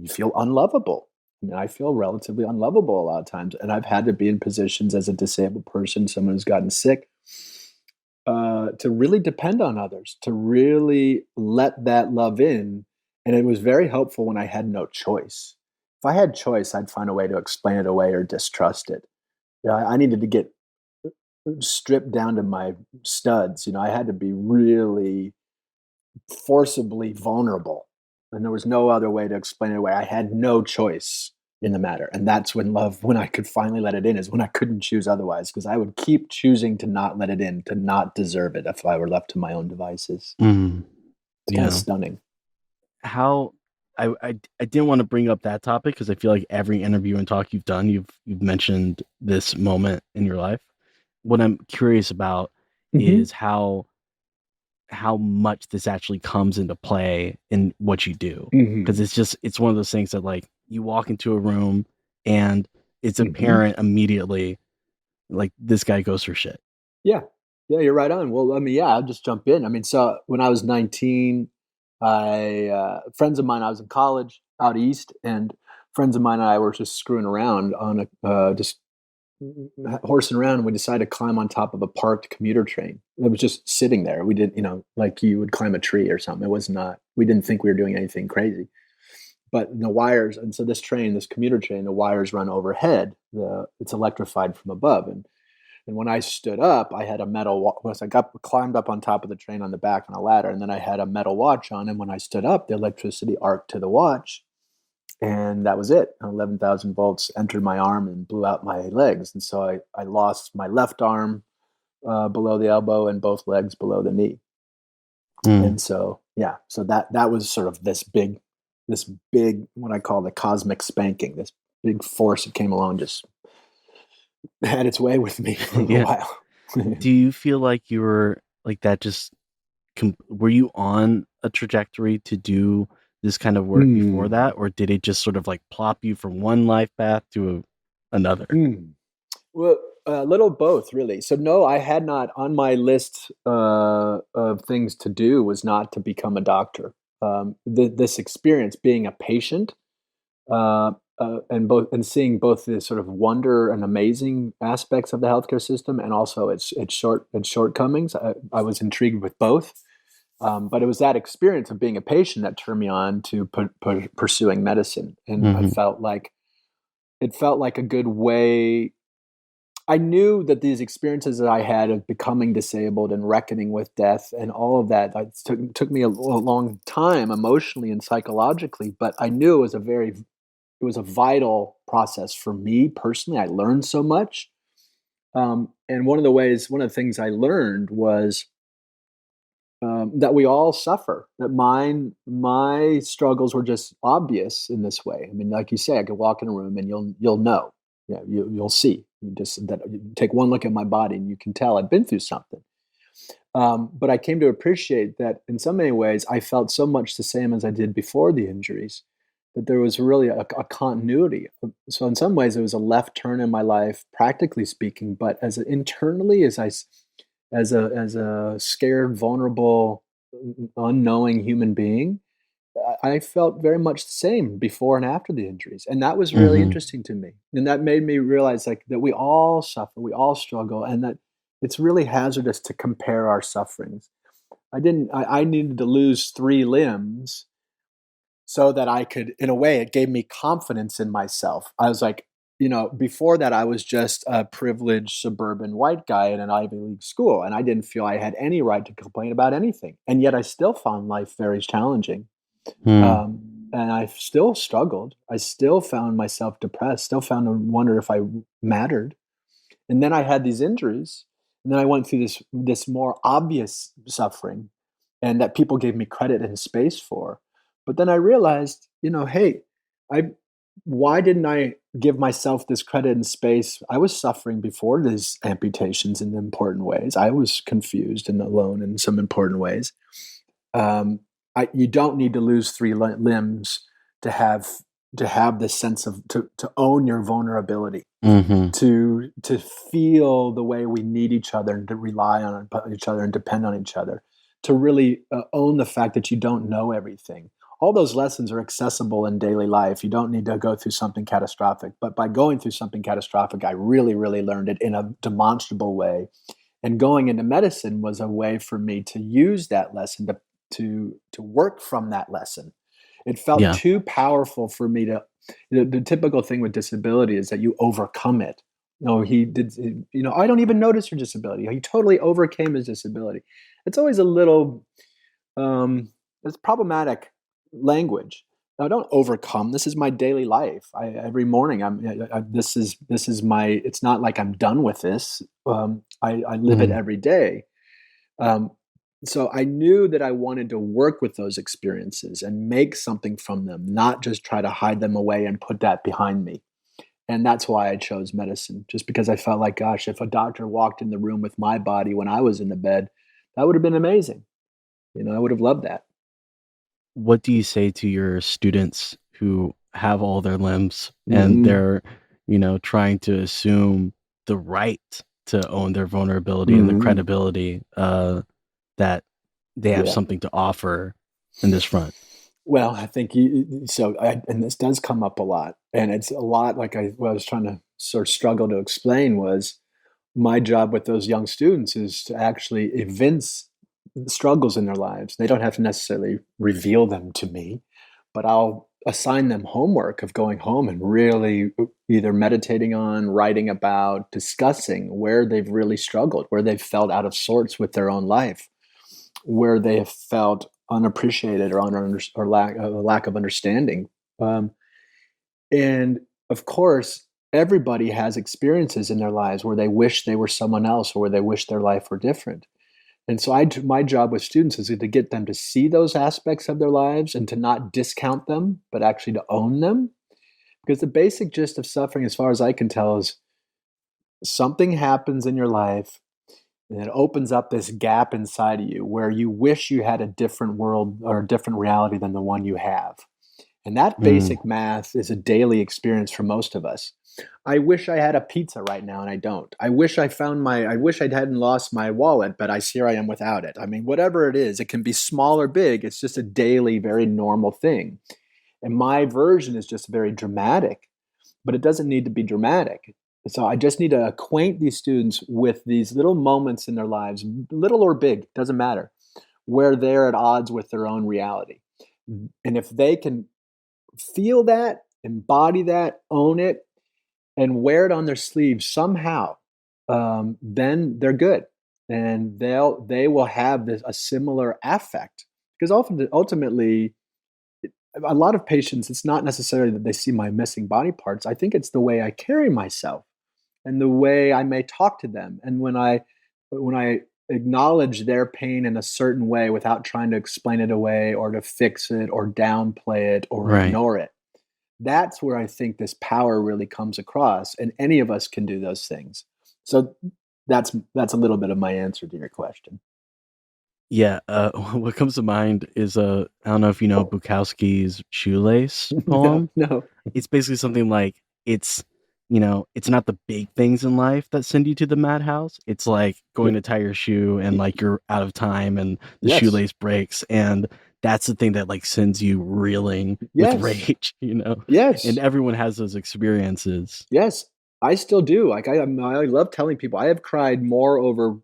feel unlovable. I mean, I feel relatively unlovable a lot of times, and I've had to be in positions as a disabled person, someone who's gotten sick, to really depend on others, to really let that love in. And it was very helpful when I had no choice. If I had choice, I'd find a way to explain it away or distrust it. I needed to get stripped down to my studs. I had to be really forcibly vulnerable. And there was no other way to explain it away. I had no choice in the matter. And that's when I could finally let it in, is when I couldn't choose otherwise, because I would keep choosing to not let it in, to not deserve it if I were left to my own devices. It's kind of stunning. How I didn't want to bring up that topic because I feel like every interview and talk you've done, you've mentioned this moment in your life. What I'm curious about is how much this actually comes into play in what you do, because it's one of those things that like you walk into a room and it's apparent immediately, like this guy goes through shit. Yeah, you're right on. Well, I'll just jump in. I mean, so when I was 19, friends of mine, I was in college out east, and friends of mine and I were just screwing around on just horsing around, and we decided to climb on top of a parked commuter train. It was just sitting there. We didn't, like you would climb a tree or something. It was not, we didn't think we were doing anything crazy. But the wires, and so this commuter train, the wires run overhead. It's electrified from above. And when I stood up, I had a metal, once I climbed up on top of the train on the back on a ladder, and then I had a metal watch on. And when I stood up, the electricity arced to the watch. And that was it. 11,000 volts entered my arm and blew out my legs. And so I lost my left arm below the elbow and both legs below the knee. And so, so that was sort of this big, what I call the cosmic spanking, this big force that came along, just had its way with me for a while. Do you feel like you were like that? Were you on a trajectory to do this kind of work before that, or did it just sort of like plop you from one life path to another? Well, a little both, really. So no, I had not on my list of things to do was not to become a doctor. This experience, being a patient, uh, and seeing both the sort of wonder and amazing aspects of the healthcare system, and also its shortcomings. I was intrigued with both, but it was that experience of being a patient that turned me on to pursuing medicine, and I Mm-hmm. felt like it felt like a good way. I knew that these experiences that I had of becoming disabled and reckoning with death and all of that, took me a long time emotionally and psychologically, but I knew it was a vital process for me personally. I learned so much. And one of the things I learned was that we all suffer. That my struggles were just obvious in this way. I mean, like you say, I could walk in a room and you'll know. Yeah, you'll see. You take one look at my body and you can tell I've been through something. But I came to appreciate that in so many ways I felt so much the same as I did before the injuries. That there was really a continuity. So in some ways, it was a left turn in my life, practically speaking. But internally, as a scared, vulnerable, unknowing human being, I felt very much the same before and after the injuries, and that was really Mm-hmm. interesting to me. And that made me realize, like, that we all suffer, we all struggle, and that it's really hazardous to compare our sufferings. I needed to lose 3 limbs so that I could, in a way, it gave me confidence in myself. I was like, before that, I was just a privileged suburban white guy in an Ivy League school, and I didn't feel I had any right to complain about anything. And yet I still found life very challenging. Mm. And I still struggled. I still found myself depressed, still found to wonder if I mattered. And then I had these injuries, and then I went through this more obvious suffering, and that people gave me credit and space for. But then I realized, hey, I why didn't I give myself this credit and space? I was suffering before these amputations in important ways. I was confused and alone in some important ways. Um, you don't need to lose 3 limbs to have this sense of to own your vulnerability, Mm-hmm. to feel the way we need each other and to rely on each other and depend on each other, to really own the fact that you don't know everything. All those lessons are accessible in daily life. You don't need to go through something catastrophic. But by going through something catastrophic, I really, really learned it in a demonstrable way. And going into medicine was a way for me to use that lesson to work from that lesson. It felt Yeah. too powerful for me to. The typical thing with disability is that you overcome it. No, he did. I don't even notice your disability. He totally overcame his disability. It's always a little. It's problematic language. I don't overcome. This is my daily life. Every morning, this is my. It's not like I'm done with this. I live it Mm-hmm. every day. Um, so I knew that I wanted to work with those experiences and make something from them, not just try to hide them away and put that behind me. And that's why I chose medicine, just because I felt like, gosh, if a doctor walked in the room with my body when I was in the bed, that would have been amazing. I would have loved that. What do you say to your students who have all their limbs and Hmm. they're, trying to assume the right to own their vulnerability and the Hmm. credibility that they have Yeah. something to offer in this front? Well, I think and this does come up a lot, and it's a lot like what I was trying to sort of struggle to explain was my job with those young students is to actually evince the struggles in their lives. They don't have to necessarily reveal them to me, but I'll assign them homework of going home and really either meditating on, writing about, discussing where they've really struggled, where they've felt out of sorts with their own life, where they have felt unappreciated or lack of understanding. Um, and of course, everybody has experiences in their lives where they wish they were someone else or where they wish their life were different. And so my job with students is to get them to see those aspects of their lives and to not discount them, but actually to own them. Because the basic gist of suffering, as far as I can tell, is something happens in your life and it opens up this gap inside of you where you wish you had a different world or a different reality than the one you have. And that Mm. basic math is a daily experience for most of us. I wish I had a pizza right now and I don't. I wish I wish I hadn't lost my wallet, but here I am without it. I mean, whatever it is, it can be small or big. It's just a daily, very normal thing. And my version is just very dramatic, but it doesn't need to be dramatic. So I just need to acquaint these students with these little moments in their lives, little or big, doesn't matter, where they're at odds with their own reality. And if they can feel that, embody that, own it, and wear it on their sleeve somehow, then they're good, and they will have a similar affect. Because ultimately, a lot of patients, it's not necessarily that they see my missing body parts. I think it's the way I carry myself and the way I may talk to them, and when I acknowledge their pain in a certain way without trying to explain it away or to fix it or downplay it or Right. ignore it. That's where I think this power really comes across, and any of us can do those things. So that's a little bit of my answer to your question. Yeah, what comes to mind is, I don't know if you know Bukowski's Shoelace No, poem? no. It's basically something like, it's, it's not the big things in life that send you to the madhouse. It's like going to tie your shoe and, like, you're out of time and the Yes, shoelace breaks, and that's the thing that, like, sends you reeling with yes, rage, you know? And yes, everyone has those experiences. yes. I still do. Like I love telling people I have cried more over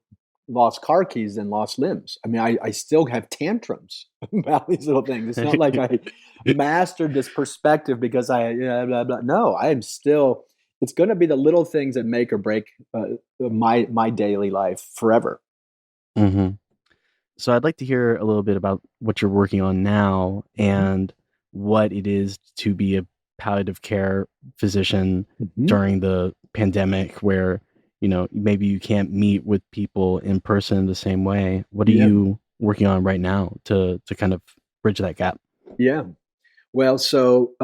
lost car keys than lost limbs. I mean, I still have tantrums about these little things. It's not like I mastered this perspective because blah, blah. No, I am still. It's going to be the little things that make or break my daily life forever. Mhm. So I'd like to hear a little bit about what you're working on now Mhm. and what it is to be a palliative care physician Mhm. during the pandemic where, maybe you can't meet with people in person the same way. What are Yeah, you working on right now to kind of bridge that gap? yeah. Well, so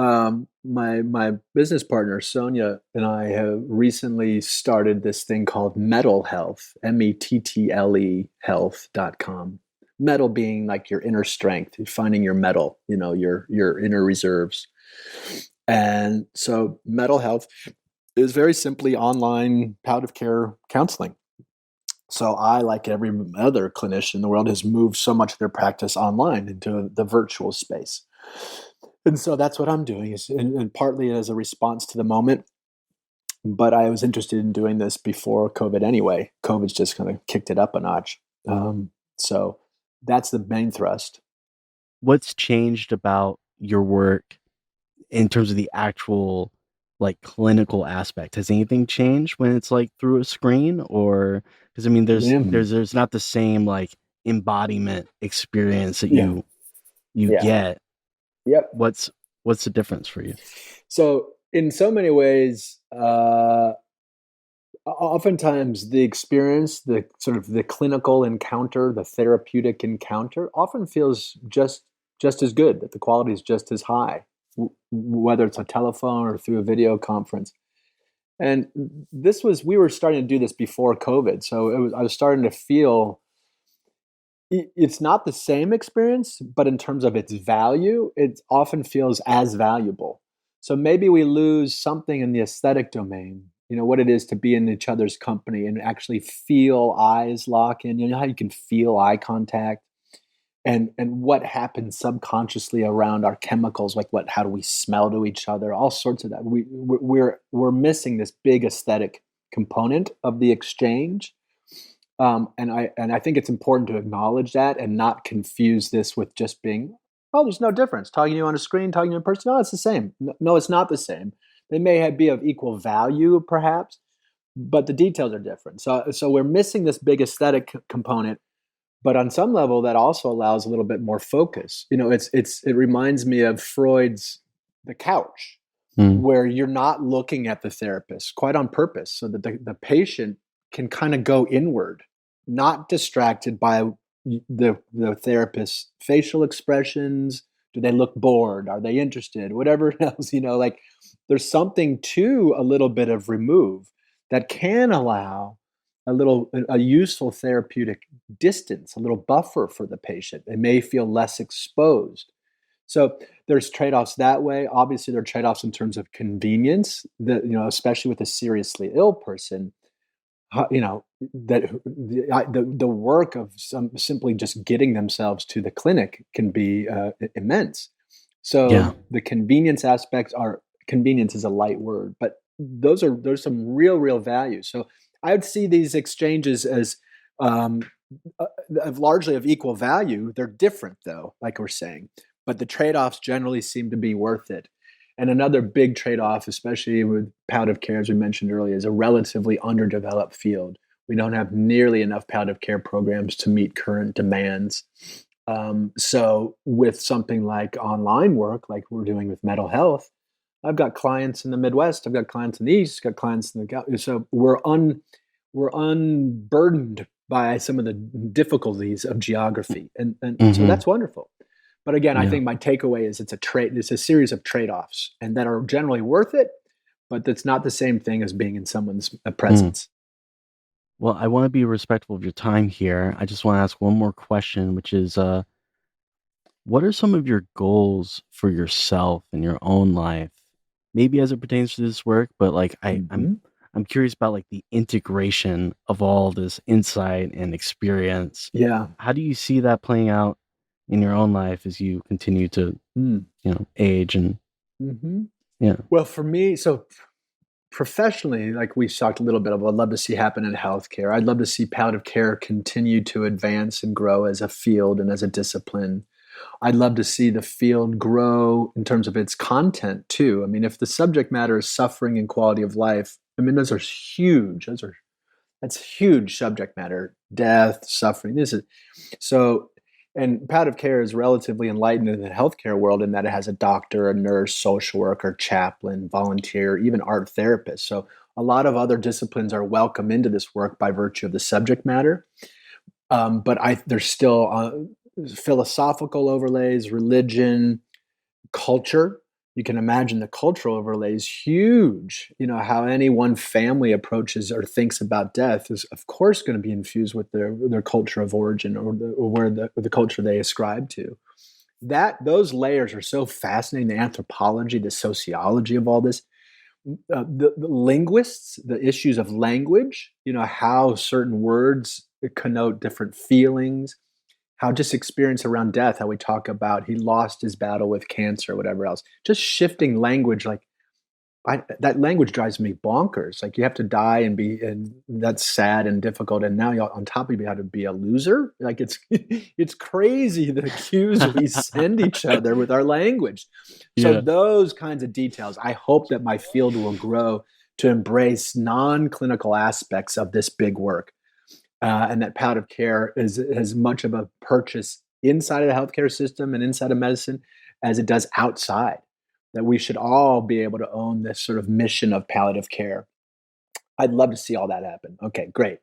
my business partner Sonia and I have recently started this thing called Metal Health, METTLE health.com. Metal being like your inner strength, finding your metal, your inner reserves. And so Metal Health is very simply online palliative care counseling. So I, like every other clinician in the world, has moved so much of their practice online into the virtual space. And so that's what I'm doing, is and partly as a response to the moment, but I was interested in doing this before COVID anyway. COVID's just kind of kicked it up a notch. So that's the main thrust. What's changed about your work in terms of the actual, like, clinical aspect? Has anything changed when it's, like, through a screen? Or because, I mean, there's Yeah, there's there's not the same, like, embodiment experience that yeah, you yeah. get. Yep. What's the difference for you? So in so many ways, oftentimes the experience, the sort of the clinical encounter, the therapeutic encounter, often feels just as good. That the quality is just as high, whether it's a telephone or through a video conference. And we were starting to do this before COVID, so I was starting to feel it's not the same experience, but in terms of its value, it often feels as valuable. So maybe we lose something in the aesthetic domain, what it is to be in each other's company and actually feel eyes lock in. You know how you can feel eye contact, and what happens subconsciously around our chemicals, like how do we smell to each other, all sorts of that. We're missing this big aesthetic component of the exchange, and I think it's important to acknowledge that and not confuse this with just being, oh, there's no difference talking to you on a screen, talking to you in person. No, it's the same. No, it's not the same. They may be of equal value, perhaps, but the details are different. So we're missing this big aesthetic component, but on some level, that also allows a little bit more focus. It reminds me of Freud's The Couch, Mm. where you're not looking at the therapist quite on purpose, so that the patient can kind of go inward, not distracted by the therapist's facial expressions. Do they look bored? Are they interested? Whatever else, like there's something to a little bit of remove that can allow a useful therapeutic distance, a little buffer for the patient. They may feel less exposed. So there's trade-offs that way. Obviously, there are trade-offs in terms of convenience that, especially with a seriously ill person, that the work of simply just getting themselves to the clinic can be immense. Yeah. So the convenience is a light word, but there's some real value. So I would see these exchanges as um, largely of equal value. They're different though, like we're saying, but the trade-offs generally seem to be worth it. And another big trade-off, especially with palliative care, as we mentioned earlier, is a relatively underdeveloped field. We don't have nearly enough palliative care programs to meet current demands. So with something like online work, like we're doing with mental health, I've got clients in the Midwest, I've got clients in the East, got clients in the so we're unburdened by some of the difficulties of geography, and so Hmm. that's wonderful. But again, I Yeah. think my takeaway is it's a series of trade-offs, and that are generally worth it, but that's not the same thing as being in someone's Mm. presence. Well, I want to be respectful of your time here. I just want to ask one more question, which is, what are some of your goals for yourself in your own life? Maybe as it pertains to this work, but like Hmm. I'm curious about like the integration of all this insight and experience. Yeah. How do you see that playing out in your own life as you continue to, Mm. age and Hmm. yeah. Well, for me, so professionally, like we talked a little bit about, I'd love to see happen in healthcare. I'd love to see palliative care continue to advance and grow as a field and as a discipline. I'd love to see the field grow in terms of its content too. I mean, if the subject matter is suffering and quality of life, I mean, those are huge. That's huge subject matter. Death, suffering. This is so. And palliative care is relatively enlightened in the healthcare world in that it has a doctor, a nurse, social worker, chaplain, volunteer, even art therapist. So a lot of other disciplines are welcome into this work by virtue of the subject matter. But there's still philosophical overlays, religion, culture. You can imagine the cultural overlay is huge. How any one family approaches or thinks about death is, of course, going to be infused with their culture of origin or the culture they ascribe to. Those layers are so fascinating. The anthropology, the sociology of all this, the linguists, the issues of language. How certain words connote different feelings, how just experience around death, how we talk about he lost his battle with cancer, whatever else. Just shifting language, like that language drives me bonkers. Like you have to die and that's sad and difficult. And now on top of you have to be a loser. Like it's crazy the cues we send each other with our language. So Yeah. those kinds of details, I hope that my field will grow to embrace non-clinical aspects of this big work and that palliative care is as much of a purchase inside of the healthcare system and inside of medicine as it does outside. That we should all be able to own this sort of mission of palliative care. I'd love to see all that happen. Okay, great.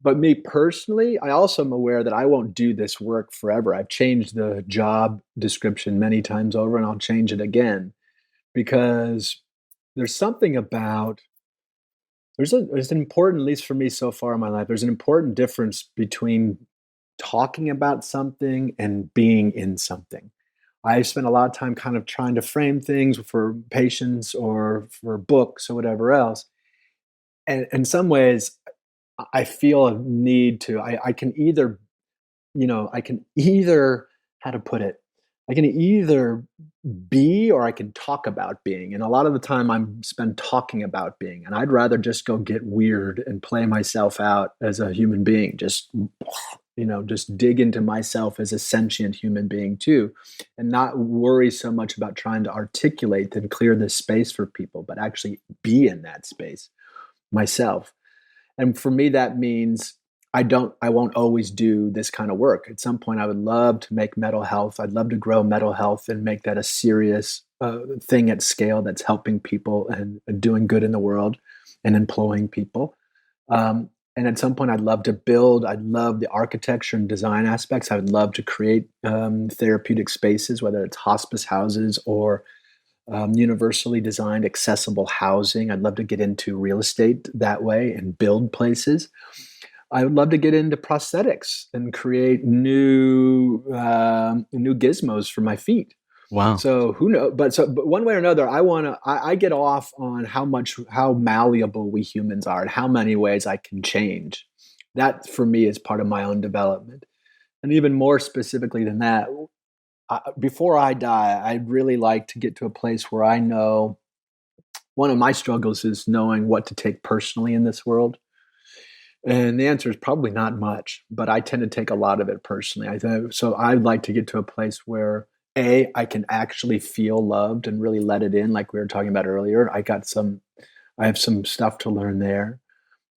But me personally, I also am aware that I won't do this work forever. I've changed the job description many times over, and I'll change it again because there's something about there's an important, at least for me so far in my life, there's an important difference between talking about something and being in something. I spent a lot of time kind of trying to frame things for patients or for books or whatever else. And in some ways, I feel a need to, I can either, I can either, how to put it, I can either be or I can talk about being. And a lot of the time I'm spent talking about being. And I'd rather just go get weird and play myself out as a human being. Just dig into myself as a sentient human being too, and not worry so much about trying to articulate and clear this space for people, but actually be in that space myself. And for me, that means I won't always do this kind of work. At some point, I would love to make mental health. I'd love to grow mental health and make that a serious thing at scale that's helping people and doing good in the world and employing people. And at some point, I'd love to build. I'd love the architecture and design aspects. I would love to create therapeutic spaces, whether it's hospice houses or universally designed, accessible housing. I'd love to get into real estate that way and build places. I would love to get into prosthetics and create new gizmos for my feet. Wow. So who knows? But one way or another, I get off on how malleable we humans are and how many ways I can change. That for me is part of my own development. And even more specifically than that, before I die, I'd really like to get to a place where I know one of my struggles is knowing what to take personally in this world. And the answer is probably not much, but I tend to take a lot of it personally. So I'd like to get to a place where I can actually feel loved and really let it in, like we were talking about earlier. I have some stuff to learn there,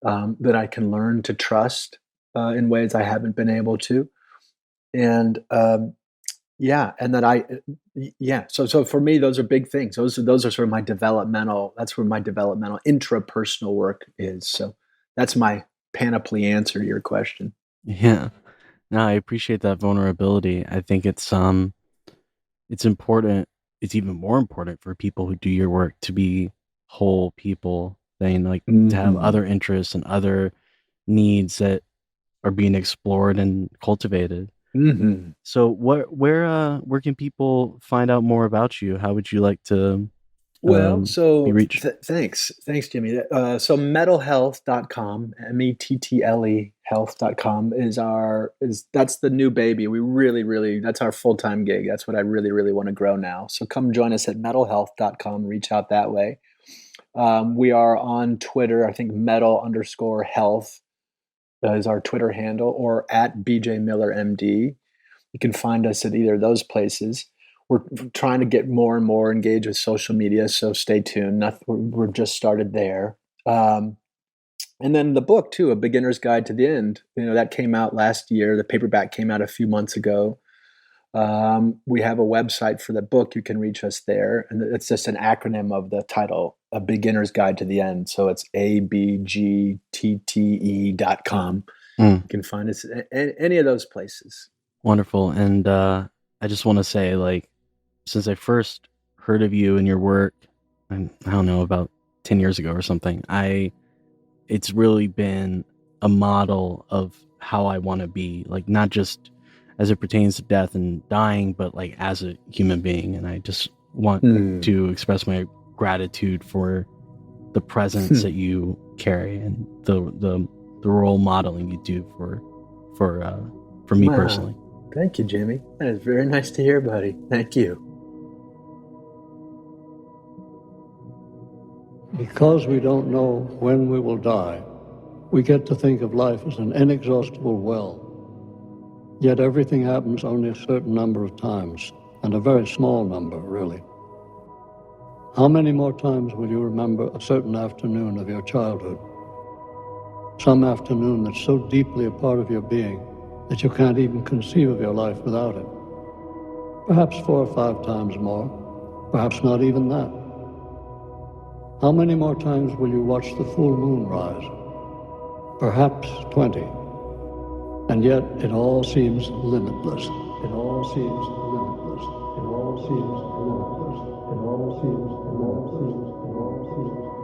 that I can learn to trust in ways I haven't been able to. And yeah, and that yeah. So for me, those are big things. Those are sort of my developmental. That's where my developmental intrapersonal work is. So that's my panoply answer to your question. Yeah. No, I appreciate that vulnerability. I think it's important. It's even more important for people who do your work to be whole people than like to have Mhm. other interests and other needs that are being explored and cultivated. Mhm. So where can people find out more about you? How would you like to Well, be so reached? thanks, Jimmy. So metalhealth.com, METTLE health.com that's the new baby. We really, that's our full-time gig. That's what I really want to grow now. So come join us at metalhealth.com, reach out that way. We are on Twitter, I think metal_health is our Twitter handle, or at BJ Miller MD. You can find us at either of those places. We're trying to get more and more engaged with social media, so stay tuned. We're just started there. And then the book too, A Beginner's Guide to the End. That came out last year. The paperback came out a few months ago. We have a website for the book. You can reach us there, and it's just an acronym of the title, A Beginner's Guide to the End. So it's abgtte.com. Mm, You can find us at any of those places. wonderful. And I just want to say, like, since I first heard of you and your work, and I don't know, about 10 years ago or something, it's really been a model of how I want to be, like not just as it pertains to death and dying, but like as a human being. And I just want to express my gratitude for the presence that you carry and the role modeling you do for me personally. Thank you, Jimmy. That is very nice to hear, buddy. Thank you. Because we don't know when we will die, we get to think of life as an inexhaustible well. Yet everything happens only a certain number of times, and a very small number, really. How many more times will you remember a certain afternoon of your childhood? Some afternoon that's so deeply a part of your being that you can't even conceive of your life without it. Perhaps 4 or 5 times more, perhaps not even that. How many more times will you watch the full moon rise? Perhaps 20. And yet it all seems limitless. It all seems limitless. It all seems limitless. It all seems limitless. It all seems